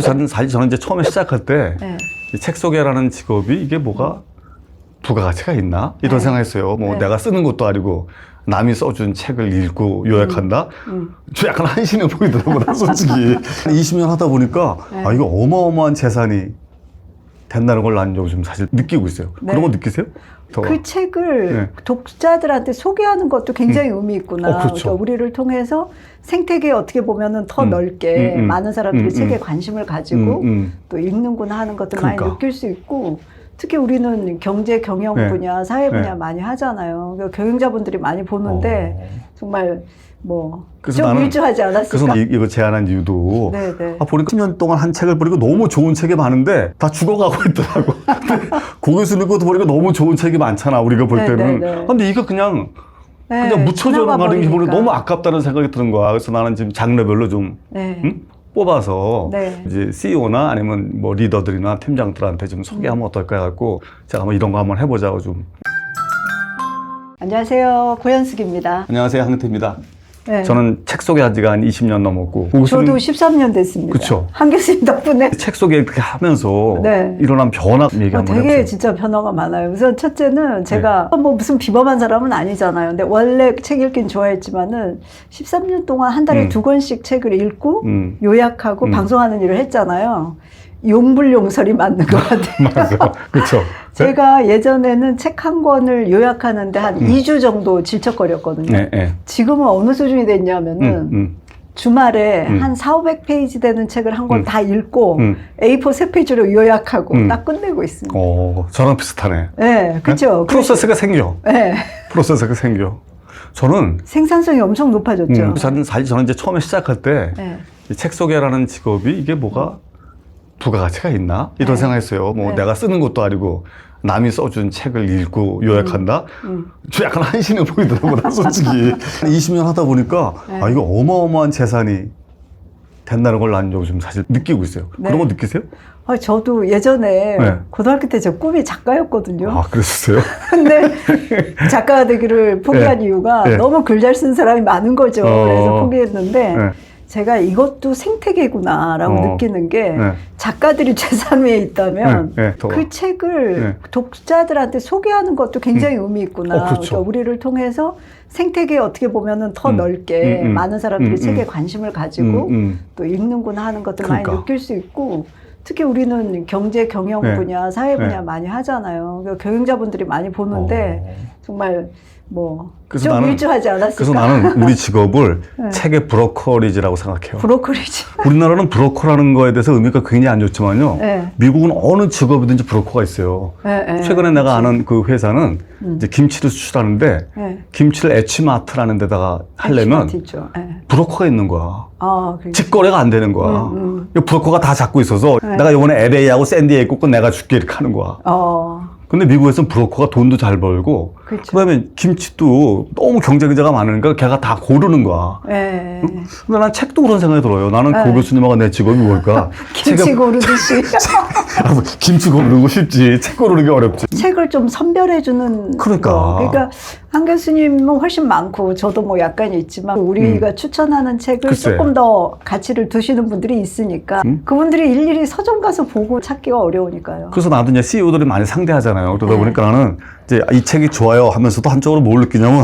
사실 저는 이제 처음에 시작할 때 네. 이 책 소개라는 직업이 이게 뭐가 부가가치가 있나? 이런 네. 생각했어요. 뭐 네. 내가 쓰는 것도 아니고 남이 써준 책을 읽고 요약한다? 저 약간 한심해 보이더라고, 나 솔직히. 20년 하다 보니까 네. 아, 이거 어마어마한 재산이 된다는 걸 난 요즘 사실 느끼고 있어요. 네. 그런 거 느끼세요? 더. 그 책을 네. 독자들한테 소개하는 것도 굉장히 의미 있구나. 그렇죠. 그러니까 우리를 통해서 생태계에 어떻게 보면은 더 넓게 많은 사람들이 책에 관심을 가지고 또 읽는구나 하는 것들 그러니까. 많이 느낄 수 있고, 특히 우리는 경제 경영 네. 분야, 사회 분야 네. 많이 하잖아요. 그러니까 경영자분들이 많이 보는데 정말 뭐 좀 일조하지 않았을까? 그래서 이거 제안한 이유도 네네. 보니까 10년 동안 한 책을 보니까 너무 좋은 책이 많은데 다 죽어가고 있더라고. 근데 고 교수님 것도 보니까 너무 좋은 책이 많잖아, 우리가 볼 때는. 네네네. 근데 이거 그냥 네, 묻혀져 가는 기분이 지나가 너무 아깝다는 생각이 드는 거야. 그래서 나는 지금 장르별로 좀 네. 뽑아서 네. 이제 CEO나 아니면 뭐 리더들이나 팀장들한테 좀 소개하면 어떨까 해갖고 제가 한번 이런 거 한번 해보자고 좀. 안녕하세요, 고현숙입니다. 안녕하세요, 한근태입니다. 네. 저는 책 소개한 지가 한 20년 넘었고. 저도 13년 됐습니다. 그쵸. 한 교수님 덕분에 책 소개 이렇게 하면서 네. 일어난 변화 얘기 한번 되게 해보세요. 진짜 변화가 많아요. 우선 첫째는 제가 뭐 무슨 비범한 사람은 아니잖아요. 근데 원래 책 읽긴 좋아했지만은 13년 동안 한 달에 2권씩 책을 읽고 요약하고 방송하는 일을 했잖아요. 용불용설이 맞는 것 같아요. 맞아요. 그렇죠. 제가 예전에는 책 한 권을 요약하는데 한 2주 정도 질척거렸거든요. 네, 네. 지금은 어느 수준이 됐냐면은 주말에 한 400~500페이지 되는 책을 한 권 다 읽고 A4 3페이지로 요약하고 딱 끝내고 있습니다. 저랑 비슷하네. 네, 그렇죠. 프로세스가 생겨. 네. 프로세스가 생겨. 저는 생산성이 엄청 높아졌죠. 사실 저는 이제 처음에 시작할 때 이 책 네. 소개라는 직업이 이게 뭐가 부가가치가 있나? 이런 네. 생각했어요. 뭐 네. 내가 쓰는 것도 아니고 남이 써준 책을 읽고 요약한다? 저 약간 한심해 보이더라고, 나 솔직히. 20년 하다 보니까 네. 아, 이거 어마어마한 재산이 된다는 걸 난 요즘 사실 느끼고 있어요. 네. 그런 거 느끼세요? 저도 예전에 네. 고등학교 때 제 꿈이 작가였거든요. 아, 그랬었어요? 근데 작가가 되기를 포기한 네. 이유가 네. 너무 글 잘 쓰는 사람이 많은 거죠. 그래서 포기했는데 네. 제가 이것도 생태계구나라고 어. 느끼는 게 네. 작가들이 재산 위에 있다면 네, 네, 더. 그 책을 네. 독자들한테 소개하는 것도 굉장히 의미 있구나. 그렇죠. 그러니까 우리를 통해서 생태계에 어떻게 보면은 더 넓게 많은 사람들이 책에 관심을 가지고 또 읽는구나 하는 것들 그러니까. 많이 느낄 수 있고, 특히 우리는 경제 경영 네. 분야, 사회 분야 네. 많이 하잖아요. 그러니까 경영자분들이 많이 보는데 정말 뭐 좀 일조하지 않았을까? 그래서 나는 우리 직업을 네. 책의 브로커리지라고 생각해요. 브로커리지. 우리나라는 브로커라는 거에 대해서 의미가 굉장히 안 좋지만요. 네. 미국은 어느 직업이든지 브로커가 있어요. 네, 네. 최근에 내가 아는 그 회사는 이제 김치를 수출하는데 네. 김치를 에치마트라는 데다가 하려면 있죠. 네. 브로커가 있는 거야. 그러니까. 직거래가 안 되는 거야. 이 브로커가 다 잡고 있어서 내가 이번에 LA하고 샌디에이고 거 내가 줄게 이렇게 하는 거야. 근데 미국에서는 브로커가 돈도 잘 벌고 그렇죠. 그다음에 김치도 너무 경쟁자가 많으니까 걔가 다 고르는 거야. 네. 근데 난 책도 그런 생각이 들어요. 나는 고 교수님하고 내 직업이 뭘까? 김치 고르듯이. 김치 고르고 쉽지 책 고르는 게 어렵지. 책을 좀 선별해주는 그러니까. 거. 그러니까 한 교수님은 훨씬 많고 저도 뭐 약간 있지만 우리가 추천하는 책을 글쎄. 조금 더 가치를 두시는 분들이 있으니까 그분들이 일일이 서점 가서 보고 찾기가 어려우니까요. 그래서 나도 이제 CEO들이 많이 상대하잖아요. 그러다 보니까 나는 이제 이 책이 좋아요 하면서도 한쪽으로 뭘 느끼냐면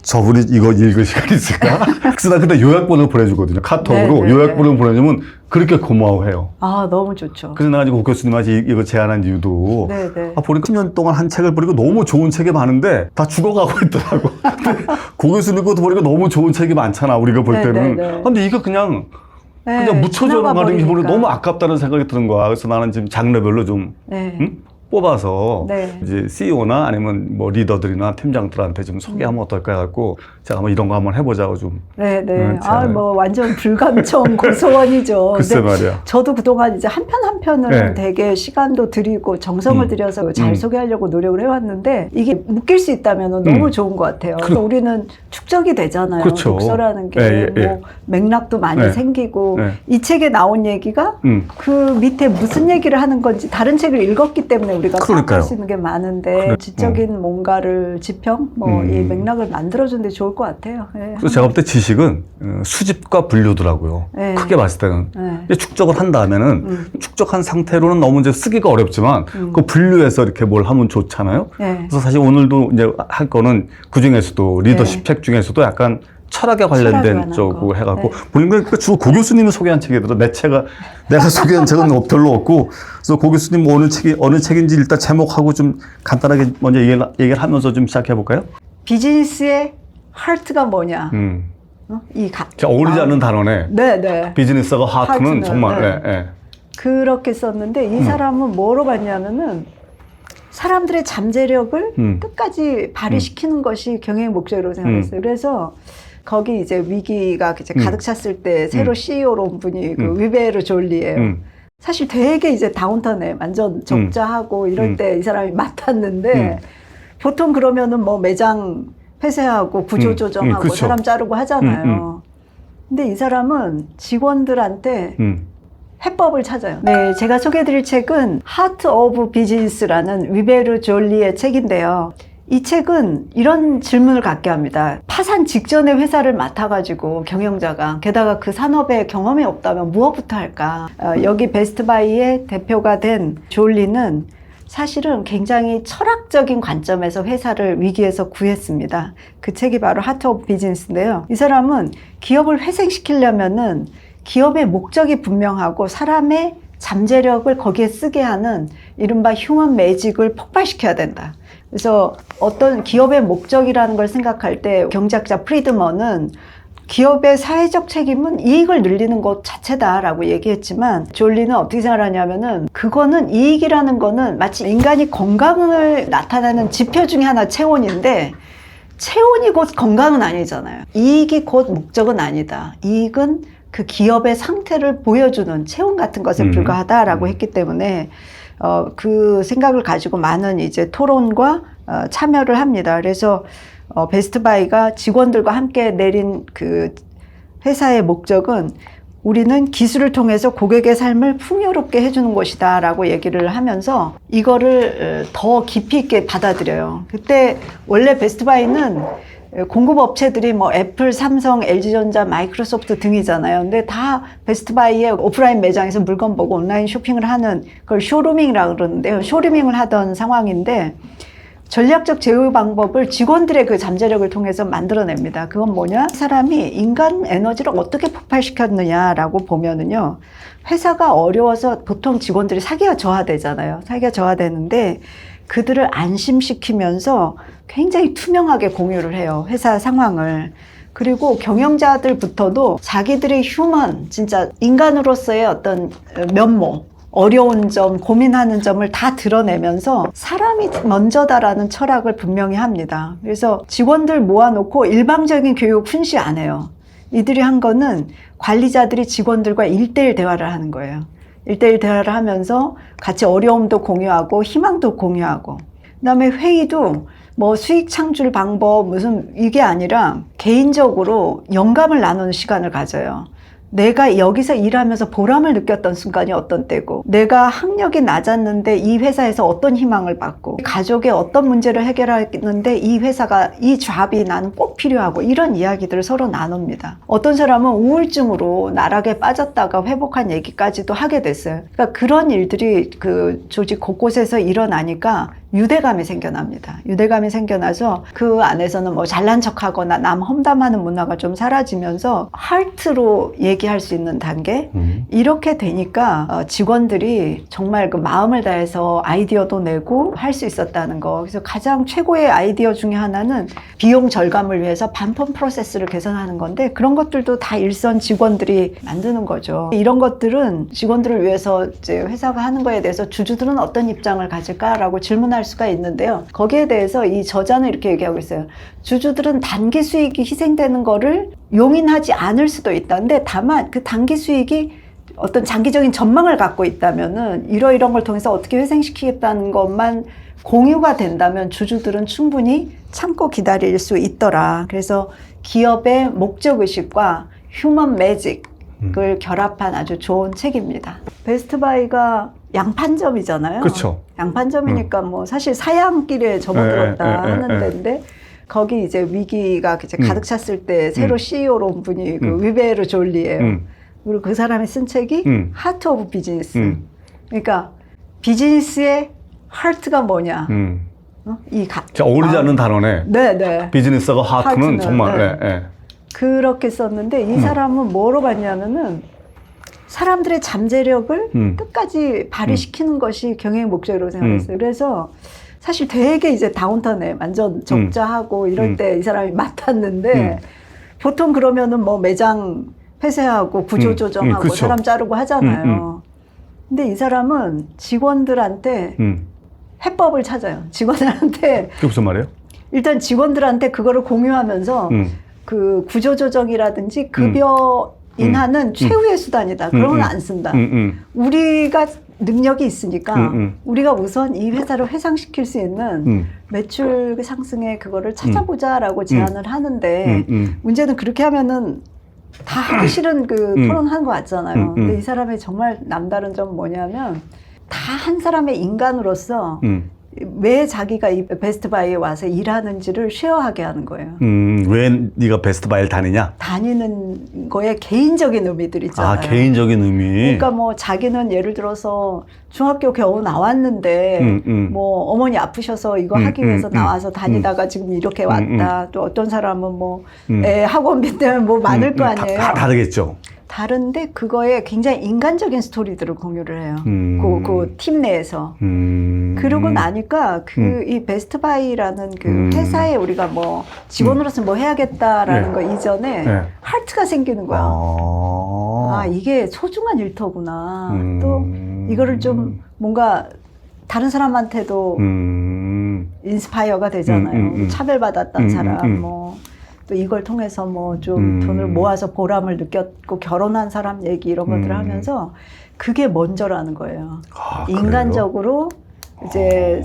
저분이 이거 읽을 시간이 있을까? 그래서 나 그때 요약본을 보내주거든요. 카톡으로 네네네. 요약본을 보내주면 그렇게 고마워해요. 너무 좋죠. 그래서 내가 지금 고 교수님한테 이거 제안한 이유도 네네. 보니까 10년 동안 한 책을 보니까 너무 좋은 책이 많은데 다 죽어가고 있더라고. 근데 고 교수님 것도 보니까 너무 좋은 책이 많잖아, 우리가 볼 때는. 네네네. 근데 이거 그냥 네, 묻혀져 지나가 가는 기분이 버리니까. 너무 아깝다는 생각이 드는 거야. 그래서 나는 지금 장르별로 좀 네. 뽑아서 네. 이제 CEO나 아니면 뭐 리더들이나 팀장들한테 좀 소개하면 어떨까 해갖고 제가 한번 이런 거 한번 해보자고 좀. 네네. 제가 뭐 완전 불감청 고소원이죠. 글쎄 근데 말이야. 저도 그동안 이제 한 편 한 편은 네. 되게 시간도 들이고 정성을 들여서 잘 소개하려고 노력을 해왔는데 이게 묶일 수 있다면 너무 좋은 것 같아요. 그래서 우리는 축적이 되잖아요. 그렇죠. 독서라는 게 예, 예, 예. 뭐 맥락도 많이 네. 생기고 네. 이 책에 나온 얘기가 그 밑에 무슨 얘기를 하는 건지 다른 책을 읽었기 때문에 우리가 그러니까요. 파악할 수 있는 게 많은데 지적인 뭔가를 지평, 뭐 이 맥락을 만들어주는 데 좋을 것 같아요. 예. 그래서 제가 볼 때 지식은 수집과 분류더라고요. 네. 크게 봤을 때는. 네. 이제 축적을 한 다음에는 축적한 상태로는 너무 이제 쓰기가 어렵지만 그 분류해서 이렇게 뭘 하면 좋잖아요. 네. 그래서 사실 오늘도 이제 할 거는 그 중에서도 리더십 책 중에서도 약간 철학에 관련된 쪽으로 해갖고 보니까 주로 고 교수님이 소개한 책이더라고요. 내가 소개한 책은 별로 없고 그래서 고 교수님 어느 책인지 일단 제목하고 좀 간단하게 먼저 얘기를 하면서 좀 시작해 볼까요? 비즈니스의 하트가 뭐냐? 어울리지 않는 단어네. 네. 비즈니스가 하트는 정말. 네. 네. 그렇게 썼는데 이 사람은 뭐로 갔냐면은 사람들의 잠재력을 끝까지 발휘시키는 것이 경영의 목적이라고 생각했어요. 그래서 거기 이제 위기가 이제 가득 찼을 때 새로 CEO로 온 분이 그 위베르 졸리예요. 사실 되게 이제 다운턴에 완전 적자하고 이럴 때 이 사람이 맡았는데 보통 그러면은 뭐 매장 폐쇄하고 구조조정하고 그쵸. 사람 자르고 하잖아요. 근데 이 사람은 직원들한테 해법을 찾아요. 네, 제가 소개해드릴 책은 하트 오브 비즈니스라는 위베르 졸리의 책인데요. 이 책은 이런 질문을 갖게 합니다. 파산 직전에 회사를 맡아가지고 경영자가 게다가 그 산업에 경험이 없다면 무엇부터 할까? 여기 베스트바이의 대표가 된 졸리는 사실은 굉장히 철학적인 관점에서 회사를 위기에서 구했습니다. 그 책이 바로 하트 오브 비즈니스인데요. 이 사람은 기업을 회생시키려면은 기업의 목적이 분명하고 사람의 잠재력을 거기에 쓰게 하는 이른바 휴먼 매직을 폭발시켜야 된다. 그래서 어떤 기업의 목적이라는 걸 생각할 때 경제학자 프리드먼은 기업의 사회적 책임은 이익을 늘리는 것 자체다라고 얘기했지만 졸리는 어떻게 생각하냐면은 그거는 이익이라는 거는 마치 인간이 건강을 나타내는 지표 중에 하나 체온인데 체온이 곧 건강은 아니잖아요. 이익이 곧 목적은 아니다. 이익은 그 기업의 상태를 보여주는 체온 같은 것에 불과하다라고 했기 때문에 그 생각을 가지고 많은 이제 토론과 참여를 합니다. 그래서 베스트바이가 직원들과 함께 내린 그 회사의 목적은 우리는 기술을 통해서 고객의 삶을 풍요롭게 해주는 것이다 라고 얘기를 하면서 이거를 더 깊이 있게 받아들여요. 그때 원래 베스트바이는 공급업체들이 뭐 애플, 삼성, LG전자, 마이크로소프트 등이잖아요. 근데 다 베스트바이의 오프라인 매장에서 물건 보고 온라인 쇼핑을 하는 그걸 쇼루밍이라고 그러는데요. 쇼루밍을 하던 상황인데 전략적 제휴 방법을 직원들의 그 잠재력을 통해서 만들어냅니다. 그건 뭐냐? 사람이 인간 에너지를 어떻게 폭발시켰느냐라고 보면은요. 회사가 어려워서 보통 직원들이 사기가 저하되잖아요. 사기가 저하되는데 그들을 안심시키면서 굉장히 투명하게 공유를 해요. 회사 상황을. 그리고 경영자들부터도 자기들의 휴먼, 진짜 인간으로서의 어떤 면모, 어려운 점, 고민하는 점을 다 드러내면서 사람이 먼저다라는 철학을 분명히 합니다. 그래서 직원들 모아놓고 일방적인 교육 훈시 안 해요. 이들이 한 거는 관리자들이 직원들과 1:1 대화를 하는 거예요. 1:1 대화를 하면서 같이 어려움도 공유하고 희망도 공유하고 그다음에 회의도 뭐 수익 창출 방법 무슨 이게 아니라 개인적으로 영감을 나누는 시간을 가져요. 내가 여기서 일하면서 보람을 느꼈던 순간이 어떤 때고 내가 학력이 낮았는데 이 회사에서 어떤 희망을 받고 가족의 어떤 문제를 해결했는데 이 회사가 이 잡이 나는 꼭 필요하고 이런 이야기들을 서로 나눕니다. 어떤 사람은 우울증으로 나락에 빠졌다가 회복한 얘기까지도 하게 됐어요. 그러니까 그런 일들이 그 조직 곳곳에서 일어나니까 유대감이 생겨납니다. 유대감이 생겨나서 그 안에서는 뭐 잘난 척하거나 남 험담하는 문화가 좀 사라지면서 하트로 얘기할 수 있는 단계 이렇게 되니까 직원들이 정말 그 마음을 다해서 아이디어도 내고 할 수 있었다는 거. 그래서 가장 최고의 아이디어 중에 하나는 비용 절감을 위해서 반품 프로세스를 개선하는 건데 그런 것들도 다 일선 직원들이 만드는 거죠. 이런 것들은 직원들을 위해서 이제 회사가 하는 거에 대해서 주주들은 어떤 입장을 가질까라고 질문할 수가 있는데요. 거기에 대해서 이 저자는 이렇게 얘기하고 있어요. 주주들은 단기 수익이 희생되는 거를 용인하지 않을 수도 있다. 근데 다만 그 단기 수익이 어떤 장기적인 전망을 갖고 있다면은 이런 걸 통해서 어떻게 회생시키겠다는 것만 공유가 된다면 주주들은 충분히 참고 기다릴 수 있더라. 그래서 기업의 목적의식과 휴먼 매직을 결합한 아주 좋은 책입니다. 베스트바이가 양판점이잖아요. 그렇죠. 양판점이니까 뭐 사실 사양길에 접어들었다 하는 데인데 거기 이제 위기가 이제 가득 찼을 때 새로 CEO로 온 분이 그 위베르 졸리예요. 그리고 그 사람이 쓴 책이 하트 오브 비즈니스. 그러니까 비즈니스의 하트가 뭐냐. 어울리지 않는 단어네. 네네. 비즈니스가 하트는 정말. 네. 네. 그렇게 썼는데 이 사람은 뭐로 봤냐면은 사람들의 잠재력을 끝까지 발휘시키는 것이 경영의 목적이라고 생각했어요. 그래서 사실 되게 이제 다운턴에 완전 적자하고 이럴 때 이 사람이 맡았는데 보통 그러면은 뭐 매장 폐쇄하고 구조조정하고 사람 자르고 하잖아요. 근데 이 사람은 직원들한테 해법을 찾아요. 직원들한테. 그게 무슨 말이에요? 일단 직원들한테 그거를 공유하면서 그 구조조정이라든지 급여 인하는 최후의 수단이다. 그런 건 안 쓴다. 우리가 능력이 있으니까 우리가 우선 이 회사를 회상시킬 수 있는 매출 상승의 그거를 찾아보자라고 제안을 하는데 문제는 그렇게 하면은 다 하기 싫은 그 토론하는 거 같잖아요. 근데 이 사람의 정말 남다른 점은 뭐냐면 다 한 사람의 인간으로서 왜 자기가 이 베스트바이에 와서 일하는지를 쉐어하게 하는 거예요. 왜 네가 베스트바이를 다니냐? 다니는 거에 개인적인 의미들 있잖아요. 아, 개인적인 의미. 그러니까 뭐 자기는 예를 들어서 중학교 겨우 나왔는데 뭐 어머니 아프셔서 이거 하기 위해서 나와서 다니다가 지금 이렇게 왔다. 또 어떤 사람은 뭐 애 학원비 때문에 뭐 많을 거 아니에요. 다 다르겠죠. 다른데 그거에 굉장히 인간적인 스토리들을 공유를 해요. 그 팀 내에서. 그러고 나니까 이 베스트바이라는 그 회사에 우리가 뭐 직원으로서 뭐 해야겠다라는 거 이전에 하트가 생기는 거야. 아, 이게 소중한 일터구나. 또 이거를 좀 뭔가 다른 사람한테도 인스파이어가 되잖아요. 차별받았던 사람, 뭐. 또 이걸 통해서 뭐 좀 돈을 모아서 보람을 느꼈고 결혼한 사람 얘기 이런 것들을 하면서 그게 먼저라는 거예요. 아, 인간적으로 이제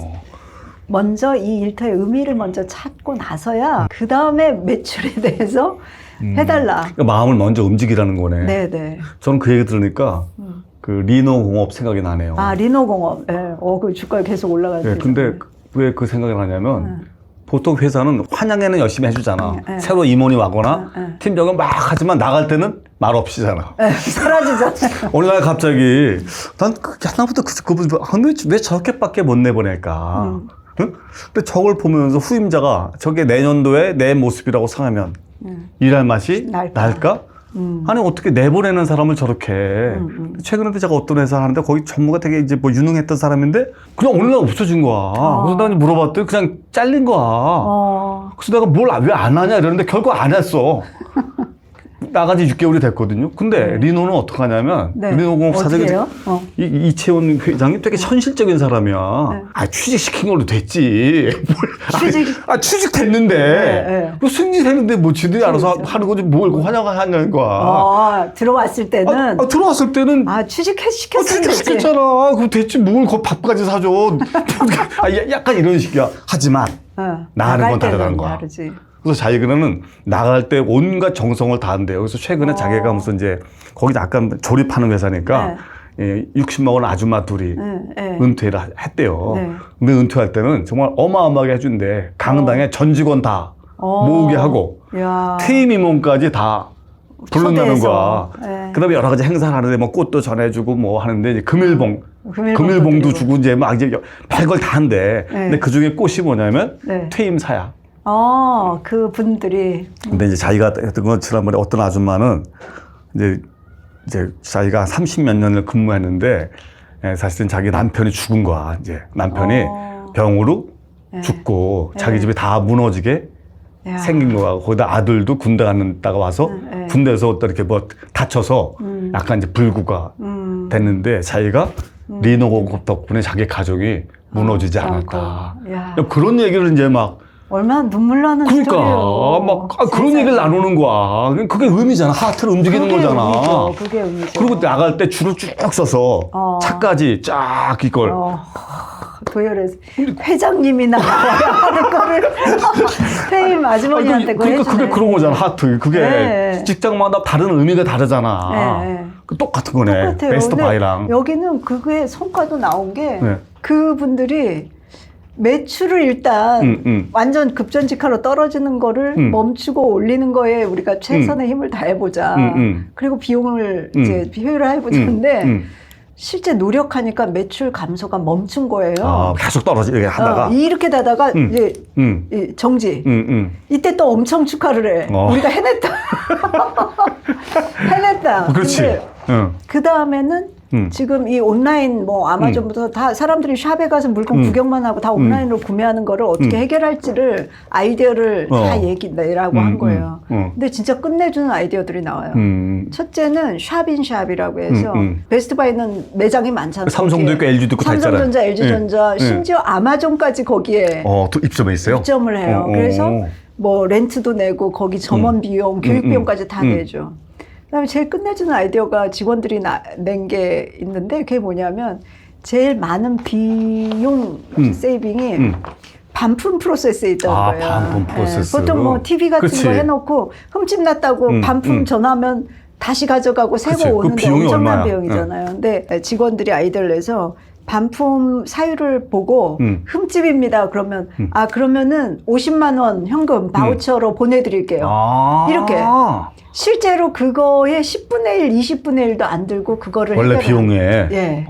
먼저 이 일터의 의미를 먼저 찾고 나서야 그 다음에 매출에 대해서 해달라. 그러니까 마음을 먼저 움직이라는 거네. 네네. 저는 그 얘기 들으니까 그 리노 공업 생각이 나네요. 아, 리노 공업. 네. 그 주가 계속 올라가죠. 네, 근데 왜 그 생각이 나냐면 보통 회사는 환영회는 열심히 해주잖아. 새로 임원이 와거나 팀장은 막 하지만 나갈 때는 말 없이잖아. 사라지잖아요. 어느 날 갑자기 난 옛날부터 그분 왜 저렇게밖에 못 내보낼까. 응? 근데 저걸 보면서 후임자가 저게 내년도에 내 모습이라고 생각하면 일할 맛이 날까? 아니 어떻게 내보내는 사람을 저렇게 최근에 제가 어떤 회사 하는데 거기 전무가 되게 이제 뭐 유능했던 사람인데 그냥 어느 날 없어진 거야. 그래서 난 물어봤더니 그냥 잘린 거야. 그래서 내가 뭘 왜 안 하냐 이러는데 결국 안 했어. 나가지 6개월이 됐거든요. 근데 리노는 어떻게 하냐면 리노공업 사장이 이채원 회장이 되게 현실적인 사람이야. 아, 취직시킨 걸로 됐지. 취직됐는데 승진했는데 뭐 지들이 알아서 하는 거지 뭘 환영하냐는 거야. 들어왔을 때는 들어왔을 때는 취직시켰잖아. 그럼 됐지 뭘 그 밥까지 사줘. 약간 이런 식이야. 하지만 나가는 건 다르다는 거야. 다르지. 그래서 자기는 나갈 때 온갖 정성을 다한대요. 그래서 최근에 자기가 무슨 이제 거기 약간 조립하는 회사니까 60만 원 아줌마 둘이 은퇴를 했대요. 근데 은퇴할 때는 정말 어마어마하게 해준대. 강당에 전 직원 다 모으게 하고 퇴임 임원까지 다 불러내는 거야. 그다음에 여러 가지 행사를 하는데 뭐 꽃도 전해주고 뭐 하는데 이제 금일봉도 주고 이제 막 이제 별걸 다 한대. 근데 그 중에 꽃이 뭐냐면 퇴임사야. 그 분들이. 근데 이제 자기가 했던 건 지난번에 어떤 아줌마는 이제 자기가 30몇 년을 근무했는데 사실은 자기 남편이 죽은 거야. 이제 남편이 병으로 죽고 자기 집이 다 무너지게 생긴 거야. 거기다 아들도 군대 갔다가 와서 군대에서 어떤 이렇게 뭐 다쳐서 약간 이제 불구가 됐는데 자기가 리노공업 덕분에 자기 가족이 무너지지 않았다. 그런 얘기를 이제 막 얼마나 눈물 나는 그러니까 스토리예요. 막 그런 얘기를 나누는 거야. 그게 의미잖아. 하트를 움직이는 그게 거잖아. 의미죠. 그게 의미죠. 그리고 나갈 때 줄을 쭉 서서 차까지 쫙 이걸. 도열해서 회장님이 나와야 하는 거를 회임 아주머니한테 그러니까 그게 그런 거잖아. 하트. 그게 네. 직장마다 다른 의미가 다르잖아. 네. 똑같은 거네. 똑같아요. 베스트 바이랑. 여기는 그게 성과도 나온 게 네. 그분들이 매출을 일단 완전 급전직하로 떨어지는 거를 멈추고 올리는 거에 우리가 최선의 힘을 다해보자. 그리고 비용을 이제 비효율을 해보자는데 실제 노력하니까 매출 감소가 멈춘 거예요. 아, 계속 떨어지게 하다가. 이렇게 되다가 이제 이 정지. 이때 또 엄청 축하를 해. 우리가 해냈다. 해냈다. 그렇지. 그 다음에는 지금 이 온라인 뭐 아마존부터 다 사람들이 샵에 가서 물건 구경만 하고 다 온라인으로 구매하는 거를 어떻게 해결할지를 아이디어를 다 얘기내라고 한 거예요. 근데 진짜 끝내주는 아이디어들이 나와요. 첫째는 샵인샵이라고 해서 베스트바이는 매장이 많잖아요. 삼성도 있고 LG도 있고 다 있잖아요. 삼성전자, LG전자, 심지어 아마존까지 거기에 또 입점해 있어요? 입점을 해요. 그래서 뭐 렌트도 내고 거기 점원 비용, 교육 비용까지 다 내죠. 그다음에 제일 끝내주는 아이디어가 직원들이 낸 게 있는데 그게 뭐냐면 제일 많은 비용 세이빙이 반품 프로세스에 있다는 거예요. 반품 프로세스. 보통 뭐 TV 같은 그치. 거 해놓고 흠집 났다고 반품 전화하면 다시 가져가고 새 그치. 거 그 오는데 비용이 엄청난 얼마야? 비용이잖아요. 근데 직원들이 아이디어를 내서 반품 사유를 보고 흠집입니다. 그러면 그러면은 50만 원 현금 바우처로 보내드릴게요. 이렇게 실제로 그거의 10분의 1, 20분의 1도 안 들고 그거를 원래 비용에. 예.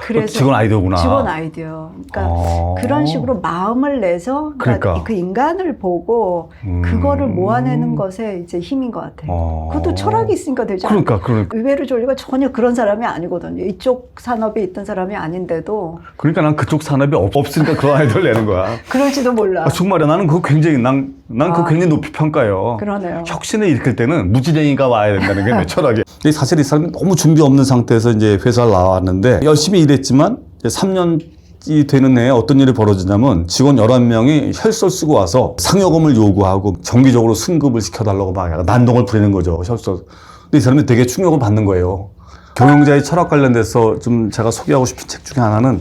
그래서 직원 아이디어구나. 직원 아이디어. 그러니까 그런 식으로 마음을 내서 그러니까. 그 인간을 보고 그거를 모아내는 것에 이제 힘인 것 같아요. 그것도 철학이 있으니까 되지 않아요? 그러니까. 의외로 졸리가 전혀 그런 사람이 아니거든요. 이쪽 산업에 있던 사람이 아닌데도. 그러니까 난 그쪽 산업이 없으니까 그런 아이디어를 내는 거야. 그럴지도 몰라. 정말이야. 나는 그거 굉장히, 난 그거 굉장히 높이 평가해요. 그러네요. 혁신을 일으킬 때는 무지랭이가 와야 된다는 게 내 철학이에요. 사실 이 사람이 너무 준비 없는 상태에서 이제 회사를 나왔는데 열심히 일했지만 3년이 되는 해에 어떤 일이 벌어지냐면 직원 11명이 혈서 쓰고 와서 상여금을 요구하고 정기적으로 승급을 시켜달라고 막 난동을 부리는 거죠. 혈서. 근데 이 사람이 되게 충격을 받는 거예요. 경영자의 철학 관련돼서 좀 제가 소개하고 싶은 책 중에 하나는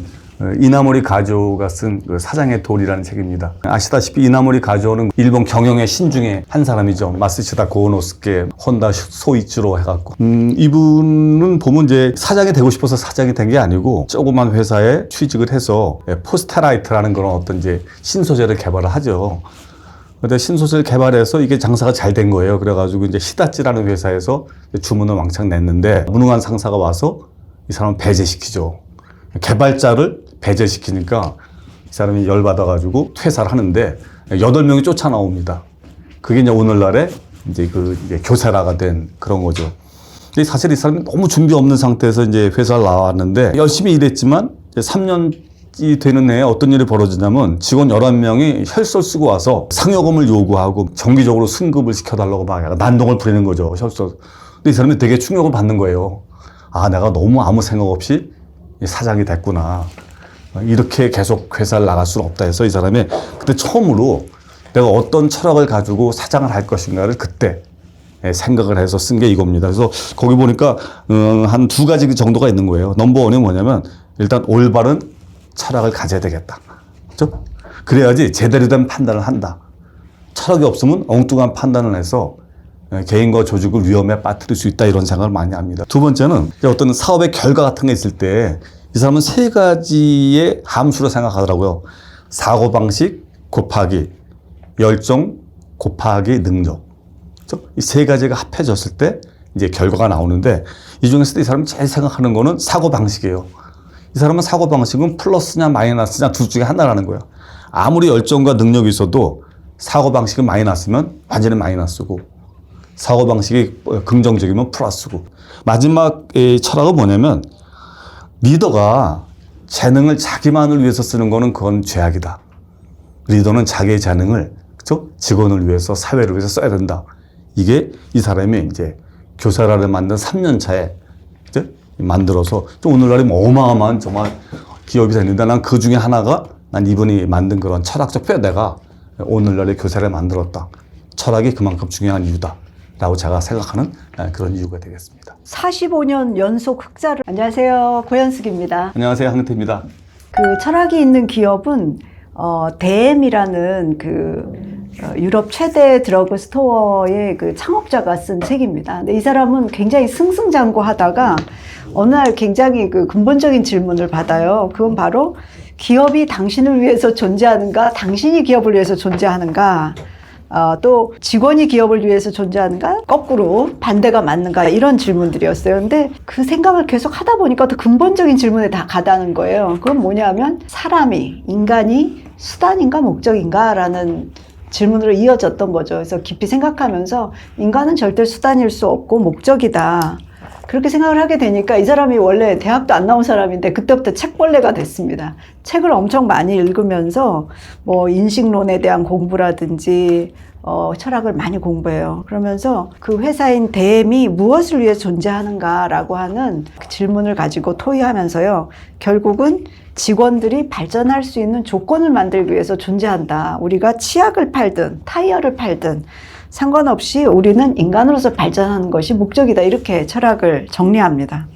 이나모리 가조가 쓴 그 사장의 돌이라는 책입니다. 아시다시피 이나모리 가조는 일본 경영의 신중에 한 사람이죠. 마쓰시다 고노스케, 혼다 소이치로 해갖고. 이분은 보면 이제 사장이 되고 싶어서 사장이 된 게 아니고 조그만 회사에 취직을 해서 포스테라이트라는 그런 어떤 이제 신소재를 개발을 하죠. 근데 신소재를 개발해서 이게 장사가 잘 된 거예요. 그래가지고 이제 히다찌라는 회사에서 주문을 왕창 냈는데 무능한 상사가 와서 이 사람을 배제시키죠. 개발자를 배제시키니까 이 사람이 열받아가지고 퇴사를 하는데 8명이 쫓아나옵니다. 그게 이제 오늘날의 이제 이제 교세라가 된 그런 거죠. 근데 사실 이 사람이 너무 준비 없는 상태에서 이제 회사를 나왔는데 열심히 일했지만 3년이 되는 해에 어떤 일이 벌어지냐면 직원 11명이 혈서 쓰고 와서 상여금을 요구하고 정기적으로 승급을 시켜달라고 막 난동을 부리는 거죠. 혈서. 근데 이 사람이 되게 충격을 받는 거예요. 내가 너무 아무 생각 없이 사장이 됐구나. 이렇게 계속 회사를 나갈 수는 없다 해서 이 사람이 그때 처음으로 내가 어떤 철학을 가지고 사장을 할 것인가를 그때 생각을 해서 쓴 게 이겁니다. 그래서 거기 보니까 한 2가지 정도가 있는 거예요. 넘버 1이 뭐냐면 일단 올바른 철학을 가져야 되겠다. 그렇죠? 그래야지 제대로 된 판단을 한다. 철학이 없으면 엉뚱한 판단을 해서 개인과 조직을 위험에 빠뜨릴 수 있다 이런 생각을 많이 합니다. 두 번째는 어떤 사업의 결과 같은 게 있을 때 이 사람은 3가지의 함수로 생각하더라고요. 사고방식 곱하기 열정 곱하기 능력. 그렇죠? 이 3가지가 합해졌을 때 이제 결과가 나오는데 이 중에서도 이 사람이 제일 생각하는 거는 사고방식이에요. 이 사람은 사고방식은 플러스냐 마이너스냐 둘 중에 하나라는 거예요. 아무리 열정과 능력이 있어도 사고방식이 마이너스면 완전히 마이너스고 사고방식이 긍정적이면 플러스고. 마지막 철학은 뭐냐면 리더가 재능을 자기만을 위해서 쓰는 거는 그건 죄악이다. 리더는 자기의 재능을 그렇죠? 직원을 위해서 사회를 위해서 써야 된다. 이게 이 사람이 이제 교사라를 만든 3년 차에 그렇죠? 만들어서 좀 오늘날에 어마어마한 정말 기업이 됐는데 난 그 중에 하나가 난 이분이 만든 그런 철학적 내가 오늘날의 교사를 만들었다. 철학이 그만큼 중요한 이유다. 라고 제가 생각하는 그런 이유가 되겠습니다. 45년 연속 흑자를. 안녕하세요. 고현숙입니다. 안녕하세요. 한근태입니다. 그 철학이 있는 기업은 DM이라는 유럽 최대 드러그 스토어의 그 창업자가 쓴 책입니다. 근데 이 사람은 굉장히 승승장구하다가 어느 날 굉장히 그 근본적인 질문을 받아요. 그건 바로 기업이 당신을 위해서 존재하는가, 당신이 기업을 위해서 존재하는가, 또 직원이 기업을 위해서 존재하는가, 거꾸로 반대가 맞는가, 이런 질문들이었어요. 근데 그 생각을 계속 하다 보니까 또 근본적인 질문에 다 가다는 거예요. 그건 뭐냐면 인간이 수단인가 목적인가 라는 질문으로 이어졌던 거죠. 그래서 깊이 생각하면서 인간은 절대 수단일 수 없고 목적이다. 그렇게 생각을 하게 되니까 이 사람이 원래 대학도 안 나온 사람인데 그때부터 책벌레가 됐습니다. 책을 엄청 많이 읽으면서 뭐 인식론에 대한 공부라든지 철학을 많이 공부해요. 그러면서 그 회사인 DM이 무엇을 위해 존재하는가라고 하는 그 질문을 가지고 토의하면서요. 결국은 직원들이 발전할 수 있는 조건을 만들기 위해서 존재한다. 우리가 치약을 팔든 타이어를 팔든 상관없이 우리는 인간으로서 발전하는 것이 목적이다. 이렇게 철학을 정리합니다.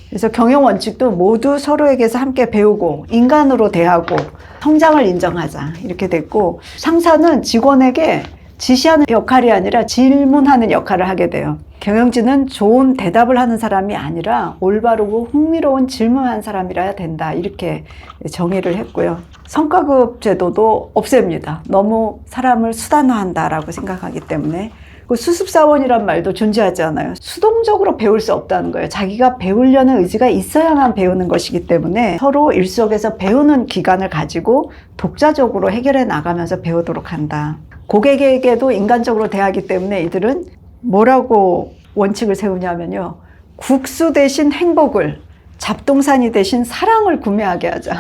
그래서 경영 원칙도 모두 서로에게서 함께 배우고 인간으로 대하고 성장을 인정하자. 이렇게 됐고, 상사는 직원에게 지시하는 역할이 아니라 질문하는 역할을 하게 돼요. 경영진은 좋은 대답을 하는 사람이 아니라 올바르고 흥미로운 질문하는 사람이라야 된다. 이렇게 정의를 했고요. 성과급 제도도 없앱니다. 너무 사람을 수단화한다라고 생각하기 때문에. 그 수습사원이란 말도 존재하지 않아요. 수동적으로 배울 수 없다는 거예요. 자기가 배우려는 의지가 있어야만 배우는 것이기 때문에 서로 일속에서 배우는 기간을 가지고 독자적으로 해결해 나가면서 배우도록 한다. 고객에게도 인간적으로 대하기 때문에 이들은 뭐라고 원칙을 세우냐면요. 국수 대신 행복을, 잡동사니 대신 사랑을 구매하게 하자.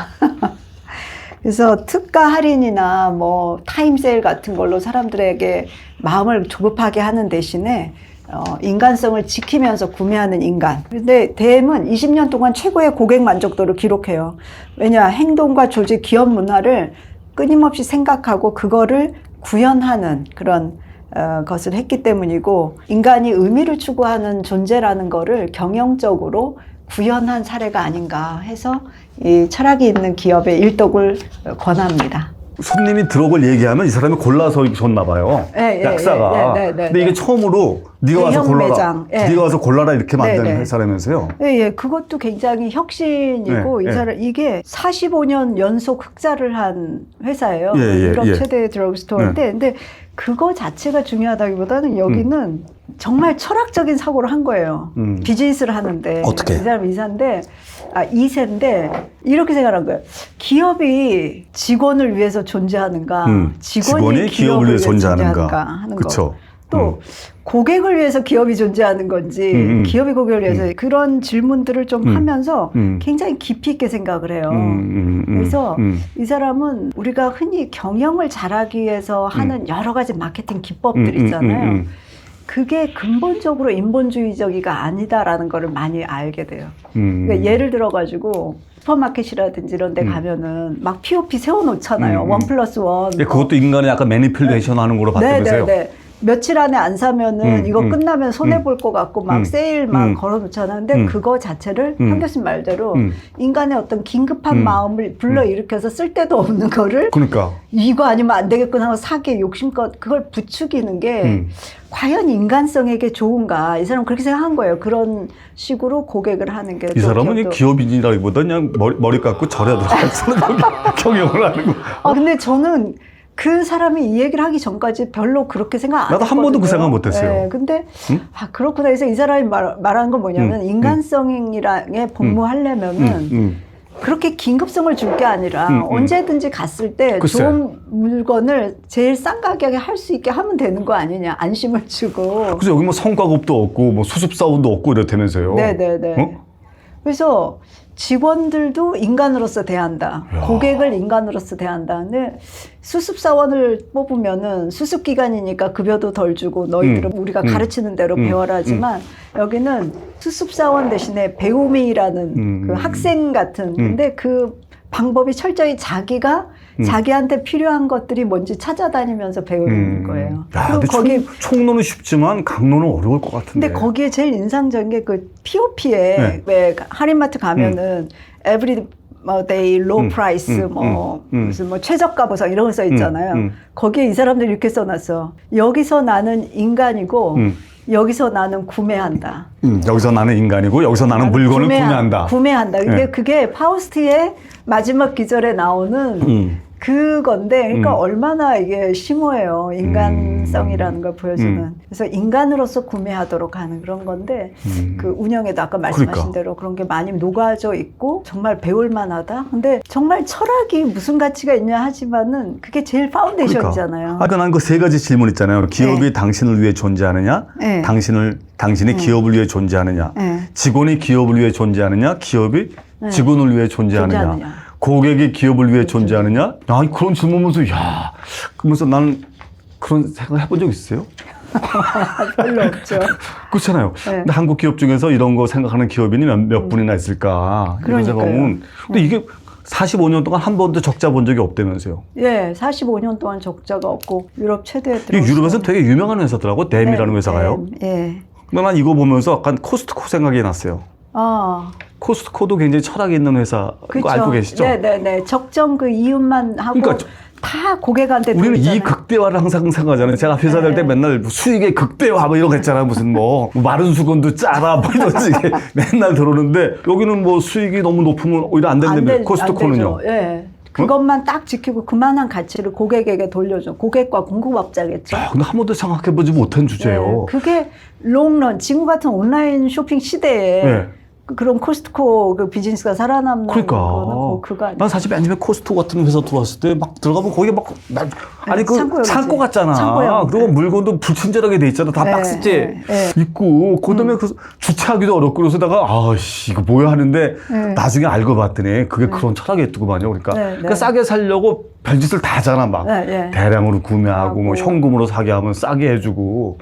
그래서 특가 할인이나 뭐 타임세일 같은 걸로 사람들에게 마음을 조급하게 하는 대신에 인간성을 지키면서 구매하는 인간. 근데 DM은 20년 동안 최고의 고객 만족도를 기록해요. 왜냐? 행동과 조직, 기업 문화를 끊임없이 생각하고 그거를 구현하는 그런 것을 했기 때문이고, 인간이 의미를 추구하는 존재라는 거를 경영적으로 구현한 사례가 아닌가 해서 이 철학이 있는 기업의 일독을 권합니다. 손님이 들어올 얘기하면 이 사람이 골라서 줬나 봐요. 약사가. 근데 이게 처음으로 네가 와서 골라라. 매장. 네가 와서 골라라 이렇게 만든 회사라면서요. 예, 그것도 굉장히 혁신이고 이 사람 이게 45년 연속 흑자를 한 회사예요. 유럽 최대 드러그스토어인데 근데 그거 자체가 중요하다기보다는 여기는 정말 철학적인 사고를 한 거예요. 비즈니스를 하는데. 어떻게? 이 사람 이세인데 이렇게 생각한 거예요. 기업이 직원을 위해서 존재하는가, 직원이 기업을 위해서 존재하는가 하는 거. 또 고객을 위해서 기업이 존재하는 건지 기업이 고객을 위해서 그런 질문들을 좀 하면서 굉장히 깊이 있게 생각을 해요. 그래서 이 사람은 우리가 흔히 경영을 잘하기 위해서 하는 여러 가지 마케팅 기법들 있잖아요. 그게 근본적으로 인본주의적이가 아니다라는 거를 많이 알게 돼요. 그러니까 예를 들어가지고 슈퍼마켓이라든지 이런 데 가면은 막 POP 세워놓잖아요. 1+1. 그것도 인간의 약간 매니플레이션 하는 거로 봤다면서요? 네네네. 며칠 안에 안 사면은 이거 끝나면 손해볼 것 같고 막 세일 막 걸어놓잖아요. 근데 그거 자체를 한 교수님 말대로 인간의 어떤 긴급한 마음을 불러일으켜서 쓸데도 없는 거를 그러니까 이거 아니면 안 되겠구나 하고 사기에 욕심껏 그걸 부추기는 게 과연 인간성에게 좋은가. 이 사람은 그렇게 생각한 거예요. 그런 식으로 고객을 하는 게. 이 사람은 기업인이라기보다 그냥 머리 깎고 절에 들어가서 경영을 하는 거. 근데 저는 그 사람이 이 얘기를 하기 전까지 별로 그렇게 생각 안 했거든요. 나도 한 번도 그 생각 못 했어요. 네, 근데 그렇구나 해서 이 사람이 말하는 건 뭐냐면 인간성이랑에 복무하려면은 그렇게 긴급성을 줄 게 아니라 언제든지 갔을 때 글쎄. 좋은 물건을 제일 싼 가격에 할 수 있게 하면 되는 거 아니냐. 안심을 주고. 그래서 여기 뭐 성과급도 없고 뭐 수습사원도 없고 이렇다면서요. 네네네. 그래서 직원들도 인간으로서 대한다. 고객을 인간으로서 대한다. 근데 수습사원을 뽑으면은 수습기간이니까 급여도 덜 주고 너희들은 우리가 가르치는 대로 배워라 하지만 여기는 수습사원 대신에 배우미라는 그 학생 같은 근데 그 방법이 철저히 자기가 자기한테 필요한 것들이 뭔지 찾아다니면서 배우는 거예요. 야, 그리고 근데 거기 총론은 쉽지만 강론은 어려울 것 같은데. 근데 거기에 제일 인상적인 게 그 POP에 네. 왜 할인마트 가면은 every day low price 무슨 뭐 최저가 보상 이런 거 써 있잖아요. 거기에 이 사람들이 이렇게 써놨어. 여기서 나는 인간이고 여기서 나는 구매한다. 여기서 나는 인간이고 여기서 나는 물건을 구매한다. 구매한다. 근데 네. 그게 파우스트의 마지막 기절에 나오는 그건데, 그러니까 얼마나 이게 심오해요. 인간성이라는 걸 보여주는. 그래서 인간으로서 구매하도록 하는 그런 건데, 그 운영에도 아까 말씀하신 그러니까. 대로 그런 게 많이 녹아져 있고, 정말 배울 만하다. 근데 정말 철학이 무슨 가치가 있냐 하지만은 그게 제일 파운데이션이잖아요. 아까 난 그 세 가지 질문 있잖아요. 기업이 네. 당신을 위해 존재하느냐? 네. 당신이 기업을 위해 존재하느냐? 네. 직원이 기업을 위해 존재하느냐? 기업이 네. 직원을 위해 존재하느냐? 존재하느냐. 고객이 기업을 위해 존재하느냐? 아, 그런 질문 보면서, 야, 그러면서 나는 그런 생각을 해본 적 있어요? 별로 없죠. 그렇잖아요. 네. 근데 한국 기업 중에서 이런 거 생각하는 기업인이 몇 분이나 있을까? 이런 그러니까요. 생각은. 근데 이게 45년 동안 한 번도 적자 본 적이 없다면서요. 예, 45년 동안 적자가 없고 유럽 최대에 이 들어왔어요. 유럽에서는 되게 유명한 회사더라고. 댐이라는 회사가요. 예. 근데 난 이거 보면서 약간 코스트코 생각이 났어요. 아, 코스트코도 굉장히 철학이 있는 회사. 그거 그렇죠. 알고 계시죠? 네네네. 적정 그 이윤만 하고 그러니까 다 고객한테 우리는 이 돌리잖아요. 극대화를 항상 생각하잖아요. 제가 회사 다닐 때 네. 맨날 수익의 극대화 뭐 이런 거 했잖아요. 무슨 뭐 마른 수건도 짜라 뭐 이런 식의 맨날 들어오는데 여기는 뭐 수익이 너무 높으면 오히려 안 된다며. 코스트코는요. 예. 그것만 딱 지키고 그만한 가치를 고객에게 돌려줘. 고객과 공급업자겠죠. 근데 한 번도 생각해보지 못한 주제예요. 네. 그게 롱런, 지금 같은 온라인 쇼핑 시대에 네. 그런 코스트코 그 비즈니스가 살아남는 그러니까. 거는 그거 아니에요. 난 사실 맨 처음에 코스트코 같은 회사 들어왔을 때 막 들어가면 거기 막 아니 그 창고형이지. 창고 같잖아. 창고형. 그리고 물건도 불친절하게 돼 있잖아. 다 네, 박스째 네, 있고 그다음에 그 주차하기도 어렵고 그러다가 아씨 이거 뭐야 하는데 네. 나중에 알고 봤더니 그게 그런 철학이 있더구만요. 그러니까, 네, 그러니까 네. 싸게 살려고 별짓을 다 하잖아. 막 네, 네. 대량으로 구매하고 뭐 하고. 현금으로 사게 하면 싸게 해주고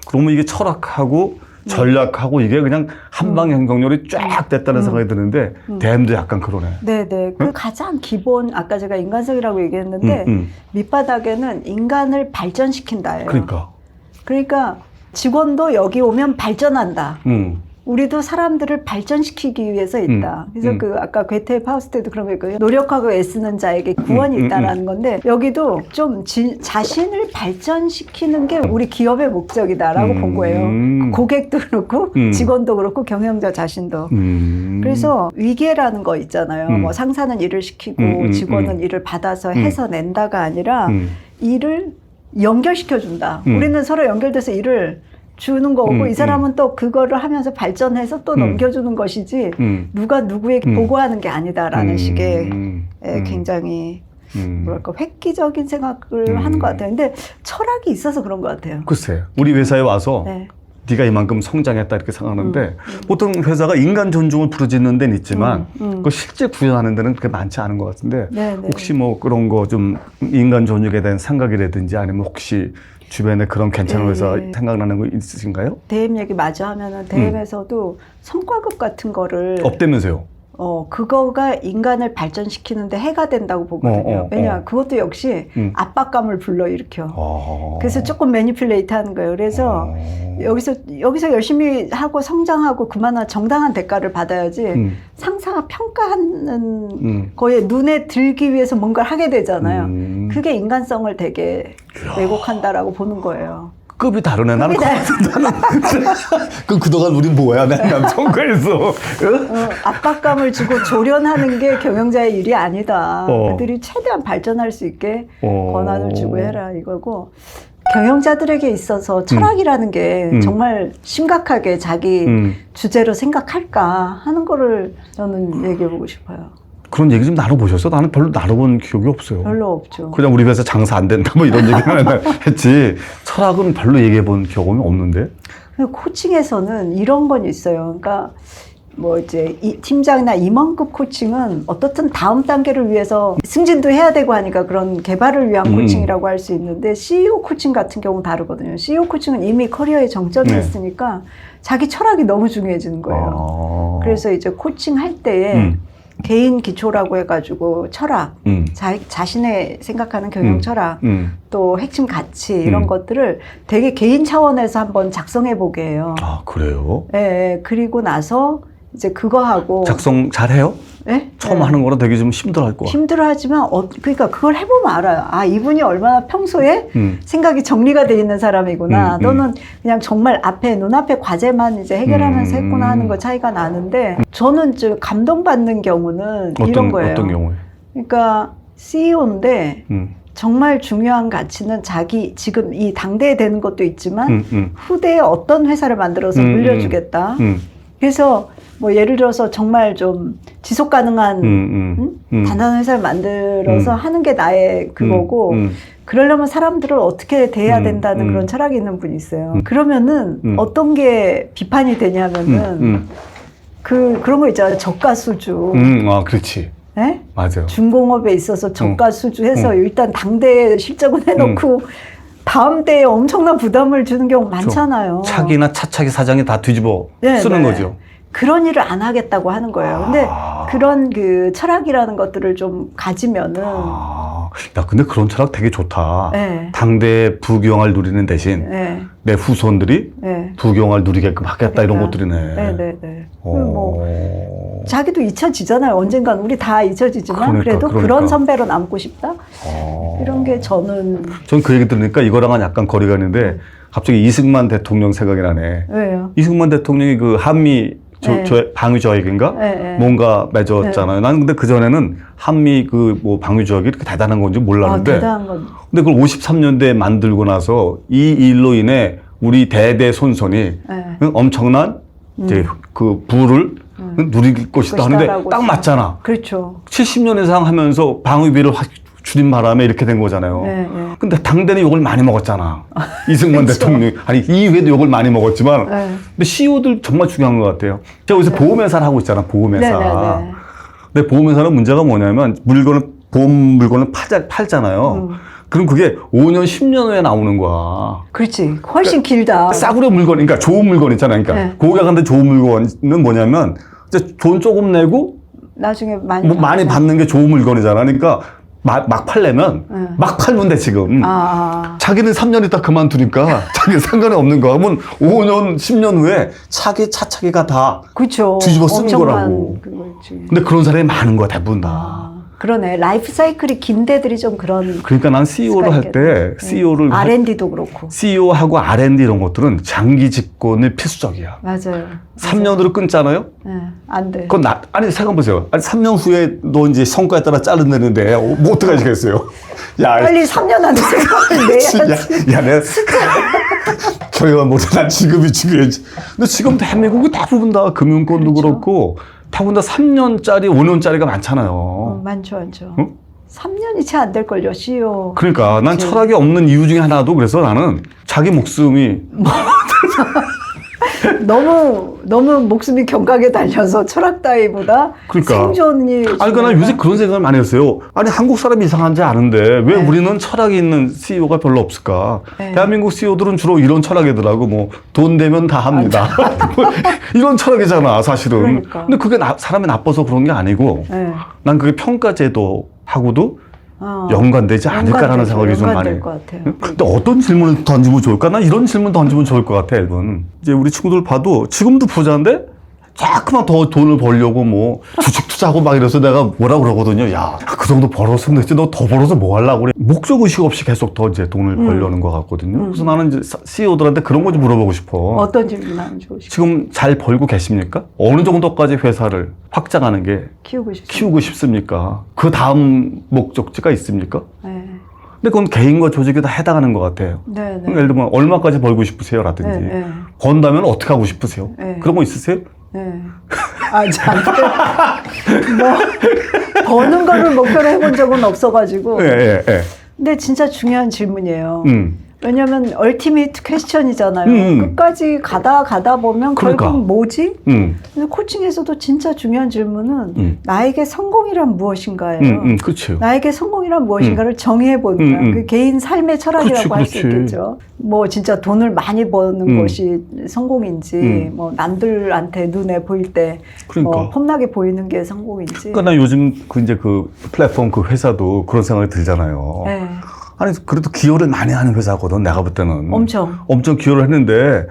그러면 이게 철학하고 전략하고 이게 그냥 한방 행동률이 쫙 됐다는 생각이 드는데 댐도 약간 그러네. 네네. 그 가장 기본, 아까 제가 인간성이라고 얘기했는데, 밑바닥에는 인간을 발전시킨다예요. 그러니까. 직원도 여기 오면 발전한다. 음. 우리도 사람들을 발전시키기 위해서 있다. 그래서 그 아까 괴테 파우스트에도 그런 거 있거든요. 노력하고 애쓰는 자에게 구원이 있다라는 건데 여기도 좀 자신을 발전시키는 게 우리 기업의 목적이다라고 본 거예요. 고객도 그렇고 직원도 그렇고 경영자 자신도. 그래서 위계라는 거 있잖아요. 뭐 상사는 일을 시키고 직원은 일을 받아서 해서 낸다가 아니라 일을 연결시켜준다. 우리는 서로 연결돼서 일을 주는 거고 이 사람은 또 그거를 하면서 발전해서 또 넘겨주는 것이지 누가 누구에게 보고하는 게 아니다라는 식의 굉장히 뭐랄까 획기적인 생각을 하는 것 같아요. 근데 철학이 있어서 그런 것 같아요. 글쎄 우리 회사에 와서 네. 네가 이만큼 성장했다 이렇게 생각하는데 보통 회사가 인간 존중을 부르짖는 데는 있지만 그 실제 구현하는 데는 그렇게 많지 않은 것 같은데 혹시 뭐 그런 거 좀 인간 존중에 대한 생각이라든지 아니면 혹시 주변에 그런 괜찮은 회사 생각나는 거 있으신가요? 대엠 얘기 마저 하면은 대엠에서도 성과급 같은 거를 없다면서요? 그거가 인간을 발전시키는데 해가 된다고 보거든요. 왜냐, 그것도 역시 압박감을 불러일으켜. 그래서 조금 매니플레이트 하는 거예요. 그래서 여기서 열심히 하고 성장하고 그만한 정당한 대가를 받아야지 상사가 평가하는 거에 눈에 들기 위해서 뭔가를 하게 되잖아요. 그게 인간성을 되게 왜곡한다라고 보는 거예요. 급이 다르네. 나는 그럼 그동안 우린 뭐야? 내가 평가했어. 압박감을 주고 조련하는 게 경영자의 일이 아니다. 그들이 최대한 발전할 수 있게 권한을 주고 해라 이거고. 경영자들에게 있어서 철학이라는 게 정말 심각하게 자기 주제로 생각할까 하는 거를 저는 얘기해보고 싶어요. 그런 얘기 좀 나눠보셨어? 나는 별로 나눠본 기억이 없어요. 별로 없죠. 그냥 우리 회사 장사 안 된다 뭐 이런 얘기만 했지 철학은 별로 얘기해본 경험이 없는데. 코칭에서는 이런 건 있어요. 그러니까 뭐 이제 팀장이나 임원급 코칭은 어떻든 다음 단계를 위해서 승진도 해야 되고 하니까 그런 개발을 위한 코칭이라고 할 수 있는데 CEO 코칭 같은 경우는 다르거든요. CEO 코칭은 이미 커리어에 정점이 있으니까 자기 철학이 너무 중요해지는 거예요. 그래서 이제 코칭할 때에 개인 기초라고 해가지고 철학, 자신의 생각하는 경영 철학, 또 핵심 가치 이런 것들을 되게 개인 차원에서 한번 작성해 보게 해요. 아, 그래요? 예, 그리고 나서 이제 그거 하고 작성 잘해요? 예? 처음 예. 하는 거라 되게 좀 힘들어할 거야. 힘들어하지만 그러니까 그걸 해보면 알아요. 아, 이분이 얼마나 평소에 생각이 정리가 돼 있는 사람이구나. 너는 그냥 정말 눈앞에 과제만 이제 해결하면서 했구나 하는 거 차이가 나는데 저는 감동받는 경우는 이런 거예요. 어떤 경우에? 그러니까 CEO인데 정말 중요한 가치는 자기 지금 이 당대에 되는 것도 있지만 후대에 어떤 회사를 만들어서 물려주겠다. 그래서 뭐 예를 들어서 정말 좀 지속 가능한 단단한 회사를 만들어서 하는 게 나의 그거고 그러려면 사람들을 어떻게 대해야 된다는 그런 철학이 있는 분이 있어요. 그러면은 어떤 게 비판이 되냐면은 그런 거 있잖아요. 저가수주. 아, 그렇지. 네? 맞아요. 중공업에 있어서 저가수주 해서 일단 당대에 실적은 해놓고 다음 때에 엄청난 부담을 주는 경우 많잖아요. 차기나 차차기 사장이 다 뒤집어 쓰는 거죠. 그런 일을 안 하겠다고 하는 거예요. 근데 그런 그 철학이라는 것들을 좀 가지면은. 야, 근데 그런 철학 되게 좋다. 네. 당대 부경을 누리는 대신 네. 내 후손들이 네. 부경을 누리게끔 하겠다 이런 것들이네. 네네네. 뭐 자기도 잊혀지잖아요. 언젠간 우리 다 잊혀지지만 그래도 그런 선배로 남고 싶다. 이런 게 전 그 얘기 들으니까 이거랑은 약간 거리가 있는데 갑자기 이승만 대통령 생각이 나네. 왜요? 이승만 대통령이 그 한미 방위 조약인가 뭔가 맺었잖아요. 나는 근데 그 전에는 한미 뭐 방위 조약이 이렇게 대단한 건지 몰랐는데. 대단한 건. 근데 그걸 53년대에 만들고 나서 이 일로 인해 우리 대대손손이 엄청난 이제 그 부를 누릴 것이다 하는데 딱 맞잖아. 그렇죠. 70년 이상 하면서 방위비를 줄인 바람에 이렇게 된 거잖아요. 근데 당대는 욕을 많이 먹었잖아. 이승만 대통령이. 아니, 이후에도 욕을 많이 먹었지만. 근데 CEO들 정말 중요한 것 같아요. 제가 요새 보험회사를 하고 있잖아, 보험회사. 근데 보험회사는 문제가 뭐냐면 보험 물건을 팔잖아요. 그럼 그게 5년, 10년 후에 나오는 거야. 그렇지. 훨씬 길다. 싸구려 물건, 그러니까 좋은 물건 있잖아. 그러니까 고객 한테 좋은 물건은 뭐냐면 이제 돈 조금 내고 나중에 많이 받는 게 좋은 물건이잖아. 그러니까 막 팔려면 막 팔면 돼 지금. 자기는 3년 있다 그만두니까 자기 상관이 없는 거야. 그러면 5년, 10년 후에 차차기가 다 그렇죠. 뒤집어 쓰는 거라고. 근데 그런 사람이 많은 거야 대부분 다. 그러네. 라이프 사이클이 긴 데들이 좀 그런. 그러니까 난 CEO를 할 때 CEO를 R&D도 그렇고. CEO하고 R&D 이런 것들은 장기 집권이 필수적이야. 맞아요. 3년으로 끊잖아요? 네, 안 돼. 그건 아니 생각해보세요. 아니 3년 후에 너 이제 성과에 따라 자른다는데 뭐 어떻게 하시겠어요? 야, 빨리 3년 안에 생각을 내야지. 야, 내가 결과 못해. 난 지금이 중요하지. 근데 지금 대한민국이 대부분 다 금융권도 그렇고 대부분 다 3년짜리, 5년짜리가 많잖아요. 많죠. 응? 3년이 채 안 될걸요, CEO. 그러니까 난 철학이 없는 이유 중에 하나도 그래서 나는 자기 목숨이 너무 목숨이 경각에 달려서 철학 따위보다 생존이. 그러니까 난 요새 그런 생각을 많이 했어요. 아니 한국 사람이 이상한지 아는데 왜 우리는 철학이 있는 CEO가 별로 없을까? 대한민국 CEO들은 주로 이런 철학이더라고. 뭐 돈 되면 다 합니다. 이런 철학이잖아 사실은. 그러니까. 근데 그게 사람이 나빠서 그런 게 아니고 난 그게 평가제도하고도 연관되지 않을까라는 생각이 좀 많이 해요. 근데 어떤 질문을 던지면 좋을까? 난 이런 질문 던지면 좋을 것 같아, 일본. 이제 우리 친구들 봐도 지금도 부자인데 자꾸만 더 돈을 벌려고 뭐 주식 투자하고 막 이래서 내가 뭐라 그러거든요. 야, 그 정도 벌었으면 됐지. 너 더 벌어서 뭐 하려고 그래. 목적 의식 없이 계속 더 이제 돈을 벌려는 것 같거든요. 그래서 나는 이제 CEO들한테 그런 거 좀 물어보고 싶어. 어떤 질문 하면 좋으실까요? 지금 잘 벌고 계십니까? 어느 정도까지 회사를 확장하는 게 키우고 싶습니까? 그 다음 목적지가 있습니까? 근데 그건 개인과 조직에 다 해당하는 것 같아요. 예를 들면 얼마까지 벌고 싶으세요? 라든지 번다면 어떻게 하고 싶으세요? 그런 거 있으세요? 버는 거를 목표로 해본 적은 없어가지고. 근데 진짜 중요한 질문이에요. 왜냐면 얼티메이트 퀘스천이잖아요. 끝까지 가다 보면 그러니까. 결국 뭐지? 그래서 코칭에서도 진짜 중요한 질문은 나에게 성공이란 무엇인가예요. 그렇죠. 나에게 성공이란 무엇인가를 정의해보는 그 개인 삶의 철학이라고 할 수 있겠죠. 뭐 진짜 돈을 많이 버는 것이 성공인지, 뭐 남들한테 눈에 보일 때 그러니까. 뭐 폼나게 보이는 게 성공인지. 그러니까 나 요즘 이제 그 플랫폼 그 회사도 그런 생각이 들잖아요. 네. 아니 그래도 기여를 많이 하는 회사거든. 내가 볼 때는 엄청 기여를 했는데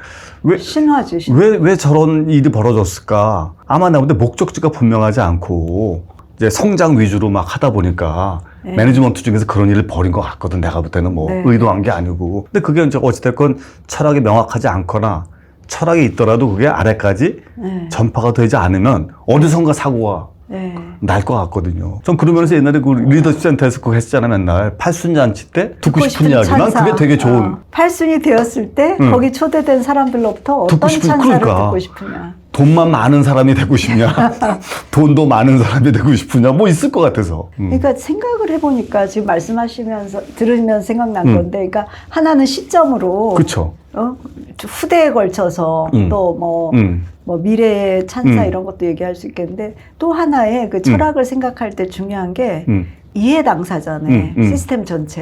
신화지. 왜 저런 일이 벌어졌을까? 아마 내가 볼 때 목적지가 분명하지 않고 이제 성장 위주로 막 하다 보니까 네. 매니지먼트 중에서 그런 일을 벌인 것 같거든. 내가 볼 때는 뭐 네. 의도한 게 아니고. 근데 그게 이제 어찌됐건 철학이 명확하지 않거나 철학이 있더라도 그게 아래까지 네. 전파가 되지 않으면 어디선가 사고가 네. 날 것 같거든요. 전 그러면서 옛날에 그 리더십 센터에서 그거 했잖아요. 맨날 팔순잔치 때 듣고 싶은 이야기. 난 그게 되게 좋은. 팔순이 되었을 때 거기 초대된 사람들로부터 듣고 어떤 싶은, 찬사를 그러니까. 듣고 싶으냐. 돈만 많은 사람이 되고 싶냐. 돈도 많은 사람이 되고 싶으냐. 뭐 있을 것 같아서. 그러니까 생각을 해보니까 지금 말씀하시면서 들으면서 생각난 건데, 그러니까 하나는 시점으로 그렇죠. 후대에 걸쳐서 또 뭐 미래의 찬사 이런 것도 얘기할 수 있겠는데, 또 하나의 그 철학을 생각할 때 중요한 게 이해 당사잖아요. 시스템 전체.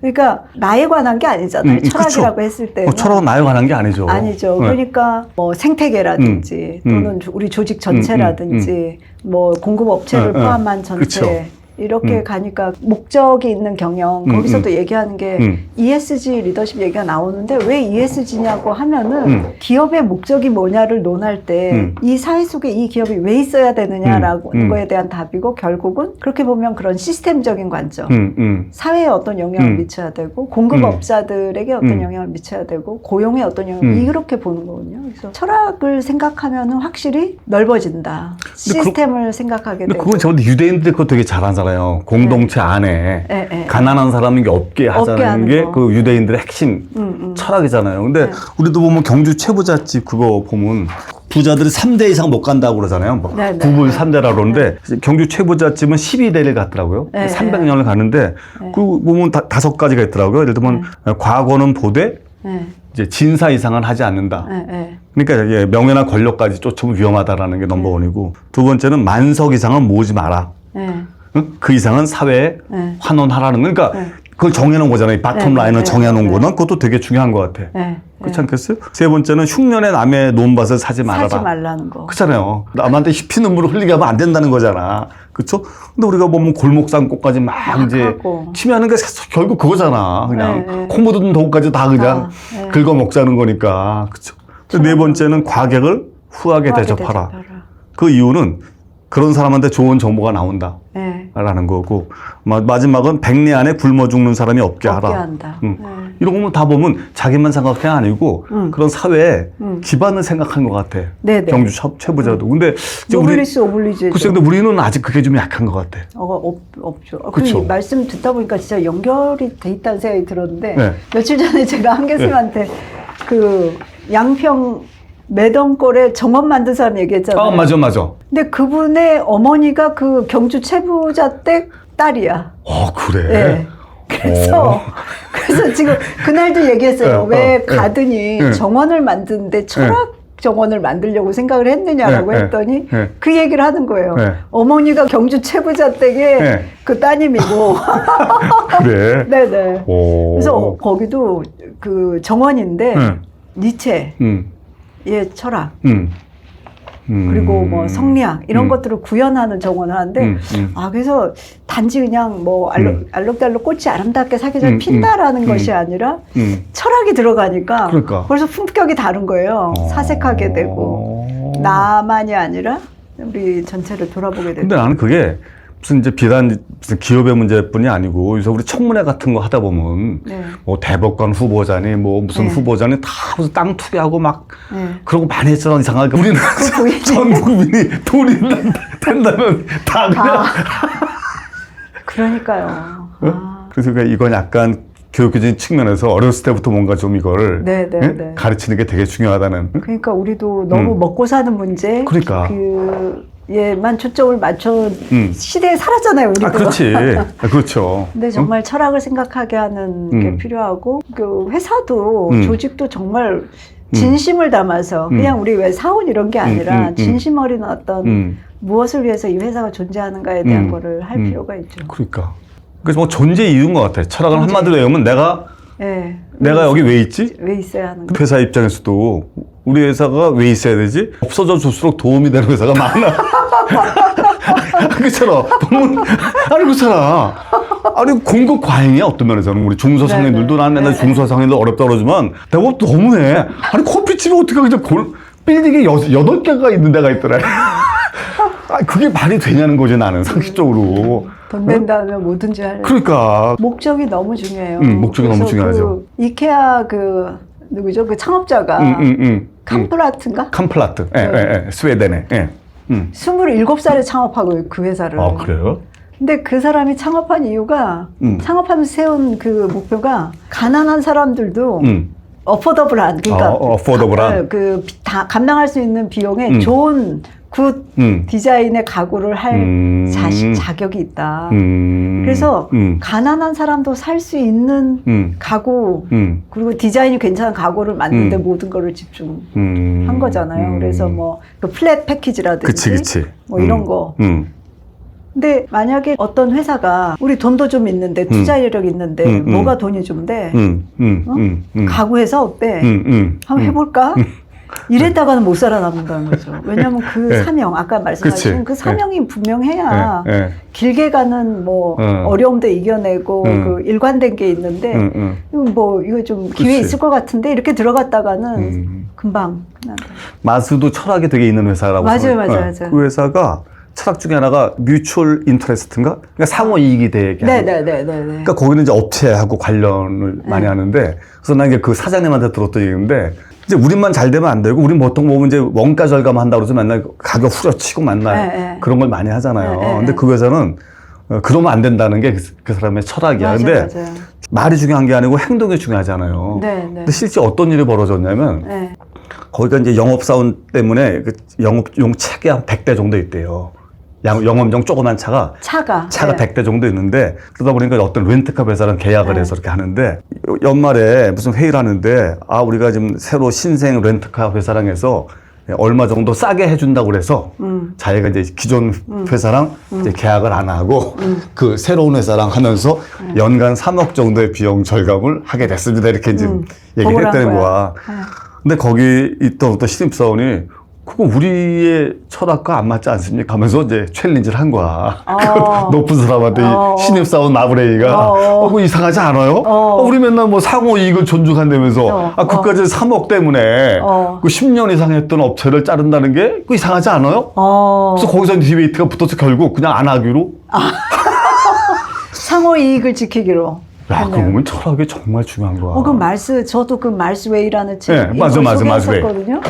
그러니까 나에 관한 게 아니잖아요. 철학이라고 그쵸. 했을 때. 철학은 나에 관한 게 아니죠. 아니죠. 네. 그러니까 뭐 생태계라든지 또는 우리 조직 전체라든지 뭐 공급업체를 포함한 전체. 그쵸. 이렇게 가니까 목적이 있는 경영, 거기서도 얘기하는 게 ESG 리더십 얘기가 나오는데 왜 ESG냐고 하면은 기업의 목적이 뭐냐를 논할 때 이 사회 속에 이 기업이 왜 있어야 되느냐라고 거에 대한 답이고, 결국은 그렇게 보면 그런 시스템적인 관점, 사회에 어떤 영향을 미쳐야 되고, 공급업자들에게 어떤 영향을 미쳐야 되고, 고용에 어떤 영향을 이렇게 보는 거거든요. 그래서 철학을 생각하면은 확실히 넓어진다. 시스템을 생각하게 근데 되고. 그건 저한테 유대인들이 그거 되게 잘하잖아요. 공동체 안에 가난한 사람이 없게 하자는 게 그 유대인들의 핵심 철학이잖아요. 근데 우리도 보면 경주 최부잣집 그거 보면 부자들이 3대 이상 못 간다고 그러잖아요. 뭐 부부 3대라고 그러는데 경주 최부잣집은 12대를 갔더라고요. 300년을 가는데 그 보면 5가지가 있더라고요. 예를 들면 과거는 보되 이제 진사 이상은 하지 않는다. 그러니까 이게 명예나 권력까지 쫓으면 위험하다라는 게 넘버원이고, 두 번째는 만석 이상은 모으지 마라. 그 이상은 사회에 환원하라는, 그러니까 그걸 정해놓은 거잖아요. 바텀 라인을 정해놓은 거는 그것도 되게 중요한 것 같아. 그렇지 않겠어요? 세 번째는 흉년에 남의 논밭을 사지 말아라. 사지 말라는 거. 그렇잖아요. 남한테 피눈물을 흘리게 하면 안 된다는 거잖아. 그렇죠? 근데 우리가 보면 골목상고까지 막 이제 하고. 침해하는 게 결국 그거잖아. 그냥 콩 묻은 도구까지 다 그냥 긁어 먹자는 거니까. 그렇죠? 네 번째는 과객을 후하게 대접하라. 그 이유는 그런 사람한테 좋은 정보가 나온다. 라는 거고, 마지막은 백내 안에 굶어 죽는 사람이 없게 하라. 이런 거 다 보면 자기만 생각한 게 아니고 그런 사회에 기반을 생각한 것 같아. 경주 최부자도. 근데 노블리스 오블리주. 글쎄, 근데 우리는 아직 그게 좀 약한 것 같아. 없죠. 그쵸. 그 말씀 듣다 보니까 진짜 연결이 돼 있다는 생각이 들었는데, 며칠 전에 제가 한 교수님한테 그 양평 매덩골에 정원 만든 사람 얘기했잖아요. 맞아. 근데 그분의 어머니가 그 경주 최부자 댁 딸이야. 그래? 그래서 지금 그날도 얘기했어요. 왜 가더니 정원을 만드는데 철학 정원을 만들려고 생각을 했느냐라고 했더니 그 얘기를 하는 거예요. 어머니가 경주 최부자 댁의 그 따님이고. 그래? 네네. 그래서 거기도 그 정원인데 니체. 예, 철학. 그리고 뭐 성리학 이런 것들을 구현하는 정원을 하는데, 그래서 단지 그냥 뭐 알록달록 꽃이 아름답게 사계절 핀다라는 것이 아니라 철학이 들어가니까 그러니까. 벌써 품격이 다른 거예요. 사색하게 되고 나만이 아니라 우리 전체를 돌아보게 되고. 근데 나는 그게 무슨 이제 비단 무슨 기업의 문제뿐이 아니고, 그래서 우리 청문회 같은 거 하다 보면 뭐 대법관 후보자니 뭐 무슨 후보자니 다 무슨 땅 투기하고 막 그런 거 많이 했잖아. 이상하게 우리는 전 국민이 돈이 된다면 다 그냥 그러니까요. 그래서 이건 약간 교육적인 측면에서 어렸을 때부터 뭔가 좀 이걸 가르치는 게 되게 중요하다는. 그러니까 우리도 너무 먹고 사는 문제, 그러니까. 예만 초점을 맞춰 시대에 살았잖아요, 우리도. 아, 그렇지. 그렇죠. 근데 정말 철학을 생각하게 하는 게 필요하고, 그 회사도 조직도 정말 진심을 담아서 그냥 우리 왜 사원 이런 게 아니라 진심 어린 어떤 무엇을 위해서 이 회사가 존재하는가에 대한 거를 할 필요가 있죠. 그러니까. 그래서 뭐 존재 이유인 것 같아. 철학을 존재. 한마디로 얘기하면 내가 여기 왜 있지? 왜 있어야 하는 거? 회사 입장에서도 우리 회사가 왜 있어야 되지? 없어져 줄수록 도움이 되는 회사가 많아. 그렇잖아. 아니 그렇잖아. 아니 공급 과잉이야 어떤 면에서는. 우리 중소상인들도 난 맨날 중소상인들 어렵다 그러지만 대부분 너무해. 아니 커피집이 어떻게 그냥 빌딩이 8개가 있는 데가 있더라. 아, 그게 말이 되냐는 거지 나는 상식적으로. 돈 낸다면 뭐든지 하려. 그러니까 목적이 너무 중요해요. 목적이 너무 중요하죠. 그 이케아 그 누구죠? 그 창업자가 캄플라트인가? 캄플라트. 스웨덴에. 27살에 창업하고 그 회사를. 아 그래요? 근데 그 사람이 창업한 이유가 창업하면서 세운 그 목표가 가난한 사람들도 어포더블한, 그러니까 어포더블한 그 다 감당할 수 있는 비용에 좋은 굿 디자인의 가구를 할 자격이 있다. 그래서 가난한 사람도 살 수 있는 가구 그리고 디자인이 괜찮은 가구를 만드는데 모든 거를 집중한 거잖아요. 그래서 뭐 그 플랫 패키지라든지 그치. 뭐 이런 거. 근데 만약에 어떤 회사가 우리 돈도 좀 있는데 투자 이력 있는데 뭐가 돈이 좀 돼? 가구 회사 어때? 한번 해볼까? 이랬다가는 못 살아남는다는 거죠. 왜냐하면 그 사명, 아까 말씀하신 그 사명이 분명해야 길게 가는 뭐 어려움도 이겨내고 그 일관된 게 있는데 이거 좀 기회 있을 것 같은데 이렇게 들어갔다가는 금방 끝난다. 마스도 철학이 되게 있는 회사라고. 맞아요. 그 회사가 철학 중에 하나가 뮤추얼 인터레스트인가? 그러니까 상호 이익이 되게 하는. 그러니까 거기는 이제 업체하고 관련을 많이 하는데, 그래서 난 이게 그 사장님한테 들었던 얘기인데, 이제 우리만 잘 되면 안 되고, 우린 보통 보면 이제 원가 절감한다고 해서 맨날 가격 후려치고 맨날 그런 걸 많이 하잖아요. 근데 그 회사는 그러면 안 된다는 게 그 사람의 철학이야. 근데 말이 중요한 게 아니고 행동이 중요하잖아요. 근데 실제 어떤 일이 벌어졌냐면, 거기가 이제 영업사원 때문에 그 영업용 차가 한 100대 정도 있대요. 영업용 조그만 차가 100대 정도 있는데, 그러다 보니까 어떤 렌트카 회사랑 계약을 해서 이렇게 하는데, 연말에 무슨 회의를 하는데, 우리가 지금 새로 신생 렌트카 회사랑 해서 얼마 정도 싸게 해준다고 그래서 자기가 이제 기존 회사랑 이제 계약을 안 하고 그 새로운 회사랑 하면서 연간 3억 정도의 비용 절감을 하게 됐습니다. 이렇게 이제 얘기를 했다는 거야. 근데 거기 있던 어떤 신입사원이 그거 우리의 철학과 안 맞지 않습니까? 하면서 이제 챌린지를 한 거야. 그 높은 사람한테 신입사원 나브레이가 그거 이상하지 않아요? 우리 맨날 뭐 상호 이익을 존중한다면서 그까지 3억 때문에 그 10년 이상 했던 업체를 자른다는 게 그거 이상하지 않아요? 그래서 거기서 디베이트가 붙어서 결국 그냥 안 하기로. 상호 이익을 지키기로. 야, 그거 보면 철학이 정말 중요한 거야. 그 저도 그 말스웨이라는 책 맞아. 소개했었거든요.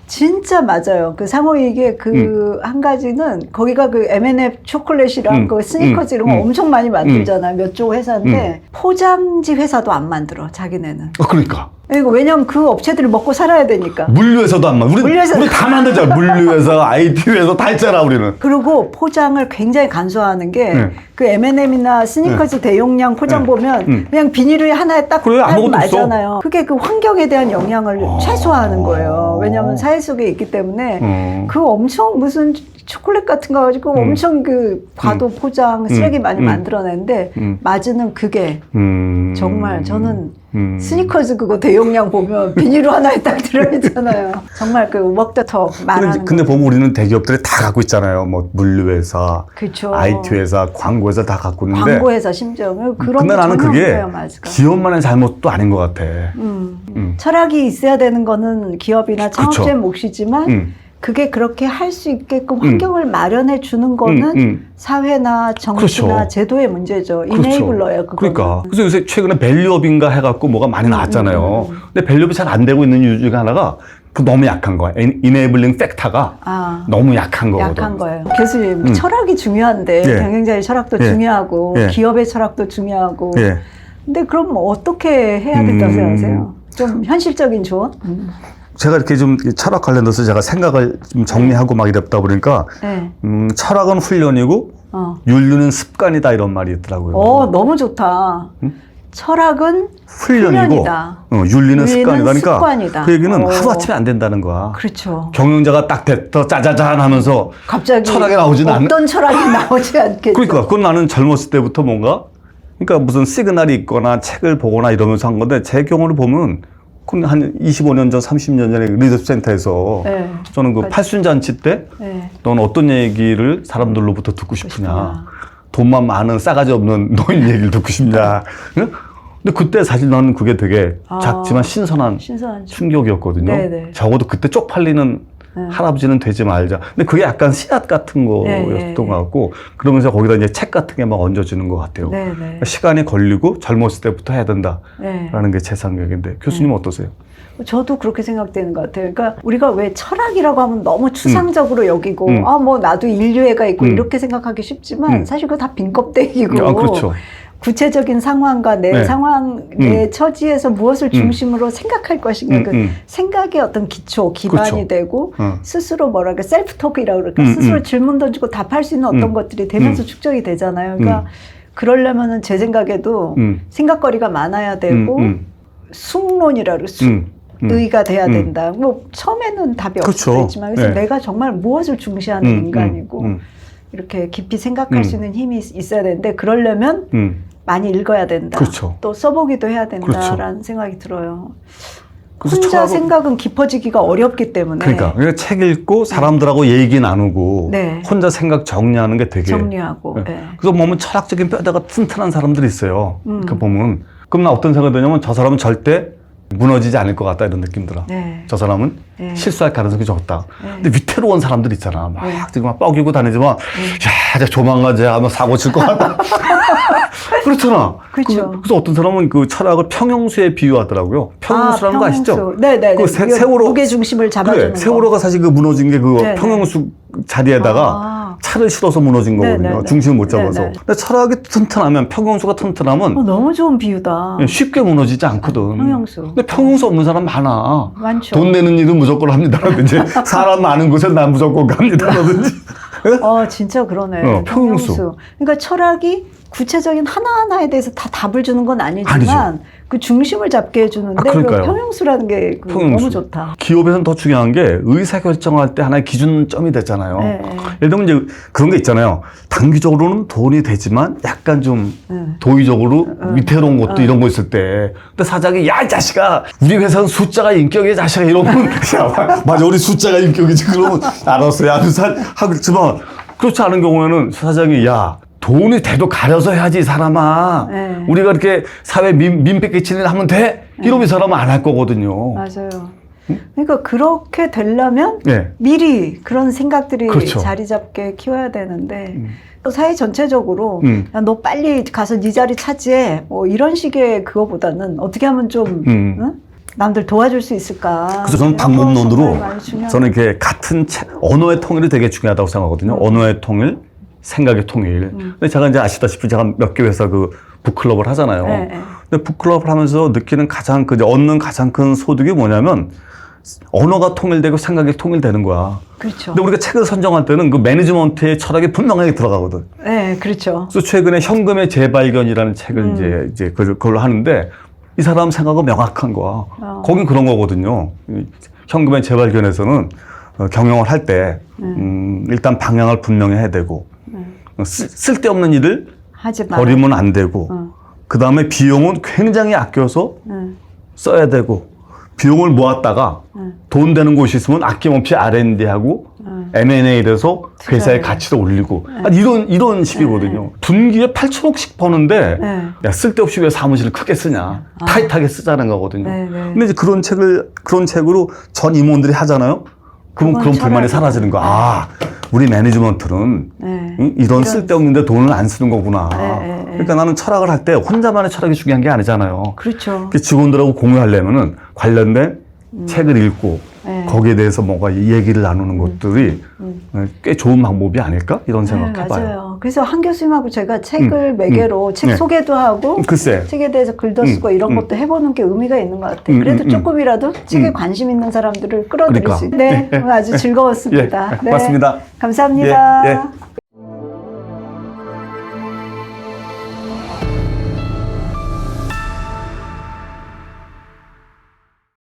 진짜 맞아요. 그 상호이익의 그 한 가지는 거기가 그 M&F 초콜릿이랑 그 스니커즈 이런 거 엄청 많이 만들잖아요. 몇 조 회사인데 포장지 회사도 안 만들어, 자기네는. 그러니까. 왜냐면 그 업체들이 먹고 살아야 되니까. 물류회사도 안 만들어. 우리 다 만들잖아. 물류회사, IT 회사 다 있잖아, 우리는. 그리고 포장을 굉장히 간소화하는 게 그 M&M이나 스니커즈 대용량 포장 보면 그냥 비닐을 하나에 딱 말잖아요. 그게 그 환경에 대한 영향을 최소화하는 거예요. 왜냐하면 사회 속에 있기 때문에 그 엄청 무슨 초콜릿 같은 거 가지고 엄청 그 과도 포장 쓰레기 많이 만들어내는데 맞으는 그게 정말 저는 스니커즈 그거 대용량 보면 비닐로 하나에 딱 들어있잖아요. 정말 그 워크더톡 말하는 근데 보면 우리는 대기업들이 다 갖고 있잖아요. 뭐 물류회사, 그쵸. IT 회사, 광고회사 다 갖고 있는데. 광고회사 심지어 그런 근데 나는 그게 기업만의 잘못도 아닌 것 같아. 철학이 있어야 되는 거는 기업이나 창업주의 몫이지만 그게 그렇게 할 수 있게끔 환경을 마련해 주는 거는 사회나 정치나 제도의 문제죠. 이네이블러예요, 그거는. 그러니까. 그래서 요새 최근에 밸류업인가 해갖고 뭐가 많이 나왔잖아요. 근데 밸류업이 잘 안 되고 있는 이유 중에 하나가 그 너무 약한 거야. 이네이블링 팩터가 너무 약한 거거든. 약한 거예요. 교수님, 철학이 중요한데 경영자의 철학도 중요하고 기업의 철학도 중요하고 근데 그럼 어떻게 해야 된다고 생각하세요? 좀 현실적인 조언? 제가 이렇게 좀 철학 관련돼서 제가 생각을 좀 정리하고 막 이랬다 보니까 네. 철학은 훈련이고 윤리는 습관이다 이런 말이 있더라고요. 너무 좋다. 철학은 훈련이고 훈련이다. 윤리는 습관이다. 그러니까 습관이다. 그 얘기는 하루아침에 안 된다는 거야. 그렇죠. 경영자가 딱 됐다 짜자잔 하면서 갑자기 철학이 나오지는 않는. 어떤 철학이 나오지 않겠죠. 그러니까 그건 나는 젊었을 때부터 뭔가 그러니까 무슨 시그널이 있거나 책을 보거나 이러면서 한 건데 제 경우를 보면 그건 한 25년 전, 30년 전에 리더십 센터에서 네. 저는 그 팔순잔치 때 네. 넌 어떤 얘기를 사람들로부터 듣고 싶으냐. 돈만 많은 싸가지 없는 노인 얘기를 듣고 싶냐. 응? 근데 그때 사실 나는 그게 되게 작지만 신선한 충격이었거든요. 네네. 적어도 그때 쪽팔리는 할아버지는 되지 말자. 근데 그게 약간 씨앗 같은 거였던 것 같고 그러면서 거기다 이제 책 같은 게 막 얹어지는 것 같아요. 그러니까 시간이 걸리고 젊었을 때부터 해야 된다라는 게 제 생각인데 교수님 어떠세요? 저도 그렇게 생각되는 것 같아요. 그러니까 우리가 왜 철학이라고 하면 너무 추상적으로 여기고 뭐 나도 인류애가 있고 이렇게 생각하기 쉽지만 사실 그거 다 빈 껍데기고 그렇죠. 구체적인 상황과 내 상황, 내 처지에서 무엇을 중심으로 생각할 것인가 그 생각의 어떤 기초, 기반이 그렇죠. 되고 스스로 뭐랄까 셀프 토크이라고 그럴까 스스로 질문 던지고 답할 수 있는 어떤 것들이 되면서 축적이 되잖아요. 그러니까 그러려면은 제 생각에도 생각거리가 많아야 되고 숙론이라 그러죠. 의가 돼야 된다. 뭐 처음에는 답이 없을 수 있지만 그래서 내가 정말 무엇을 중시하는 인간이고 이렇게 깊이 생각할 수 있는 힘이 있어야 되는데 그러려면 많이 읽어야 된다. 그렇죠. 또 써보기도 해야 된다라는 그렇죠. 생각이 들어요. 혼자 생각은 깊어지기가 어렵기 때문에. 그러니까 책 읽고 사람들하고 얘기 나누고 혼자 생각 정리하는 게 되게 정리하고. 그래서 보면 철학적인 뼈대가 튼튼한 사람들이 있어요. 그 보면 그럼 나 어떤 생각이 드냐면 저 사람은 절대 무너지지 않을 것 같다 이런 느낌 들어. 저 사람은 실수할 가능성이 적다. 근데 위태로운 사람들 있잖아. 막 지금 막 뻐기고 다니지만 야, 이제 조만간 제가 아마 사고 칠 것 같다. 그렇잖아. 그렇죠. 그래서 어떤 사람은 그 철학을 평형수에 비유하더라고요. 평형수라는 거 아시죠? 네네. 그 세월호 무게 중심을 잡아주는 그래, 세월호가 사실 그 무너진 게 그 평형수 자리에다가 차를 실어서 무너진 거거든요. 중심을 못 잡아서. 근데 철학이 튼튼하면 평형수가 튼튼하면 너무 좋은 비유다. 쉽게 무너지지 않거든. 평형수. 근데 평형수 없는 사람 많아. 많죠. 돈 내는 일은 무조건 합니다라든지 사람 많은 곳에 난 무조건 갑니다라든지. 진짜 그러네. 평형수. 그러니까 철학이 구체적인 하나하나에 대해서 다 답을 주는 건 아니지만 그 중심을 잡게 해주는데 그 평형수라는 게 너무 좋다. 기업에서는 더 중요한 게 의사결정할 때 하나의 기준점이 됐잖아요. 예를 들면 이제 그런 게 있잖아요. 단기적으로는 돈이 되지만 약간 좀 도의적으로 위태로운 것도 이런 거 있을 때 근데 사장이 야 이 자식아 우리 회사는 숫자가 인격이야 자식아 이러면 야, 맞아 우리 숫자가 인격이지 그러면 알았어요 하겠지만 그렇지 않은 경우에는 사장이 야 돈이 돼도 가려서 해야지 이 사람아. 우리가 이렇게 사회 민폐 끼치는 일 하면 돼? 이러면 이 사람은 안 할 거거든요. 맞아요. 그러니까 그렇게 되려면 미리 그런 생각들이 자리 잡게 키워야 되는데 또 사회 전체적으로 야, 너 빨리 가서 네 자리 차지해 뭐 이런 식의 그거보다는 어떻게 하면 좀 남들 도와줄 수 있을까. 그래서 저는 방법론으로 저는 이렇게 같은 언어의 통일이 되게 중요하다고 생각하거든요. 언어의 통일, 생각의 통일. 근데 제가 이제 아시다시피 제가 몇 개 회사 그 북클럽을 하잖아요. 근데 북클럽을 하면서 느끼는 얻는 가장 큰 소득이 뭐냐면 언어가 통일되고 생각이 통일되는 거야. 그렇죠. 근데 우리가 책을 선정할 때는 그 매니지먼트의 철학이 분명하게 들어가거든. 네, 그렇죠. 그래서 최근에 현금의 재발견이라는 책을 이제 그걸로 하는데 이 사람 생각은 명확한 거야. 거긴 그런 거거든요. 현금의 재발견에서는 경영을 할 때 일단 방향을 분명히 해야 되고 쓸데없는 일을 버리면 안 되고 그 다음에 비용은 굉장히 아껴서 써야 되고 비용을 모았다가 돈 되는 곳이 있으면 아낌없이 R&D하고 M&A 돼서 회사의 가치를 올리고 이런 식이거든요. 분기에 8천억씩 버는데 야, 쓸데없이 왜 사무실을 크게 쓰냐. 타이트하게 쓰자는 거거든요. 근데 이제 그런 책으로 전 임원들이 하잖아요. 그럼 그런 불만이 사라지는 거야. 우리 매니지먼트는 이런 쓸데없는데 돈을 안 쓰는 거구나. 그러니까 나는 철학을 할 때 혼자만의 철학이 중요한 게 아니잖아요. 그렇죠. 직원들하고 공유하려면은 관련된 책을 읽고 거기에 대해서 뭔가 얘기를 나누는 것들이 꽤 좋은 방법이 아닐까? 이런 생각 해봐요. 맞아요. 그래서 한 교수님하고 제가 책을 매개로 책 네. 소개도 하고 글쎄. 책에 대해서 글도 쓰고 이런 것도 해보는 게 의미가 있는 것 같아요. 그래도 조금이라도 책에 관심 있는 사람들을 끌어들일 그러니까. 수 있는. 네, 오늘 아주 즐거웠습니다. 예, 고맙습니다. 감사합니다. 예, 예.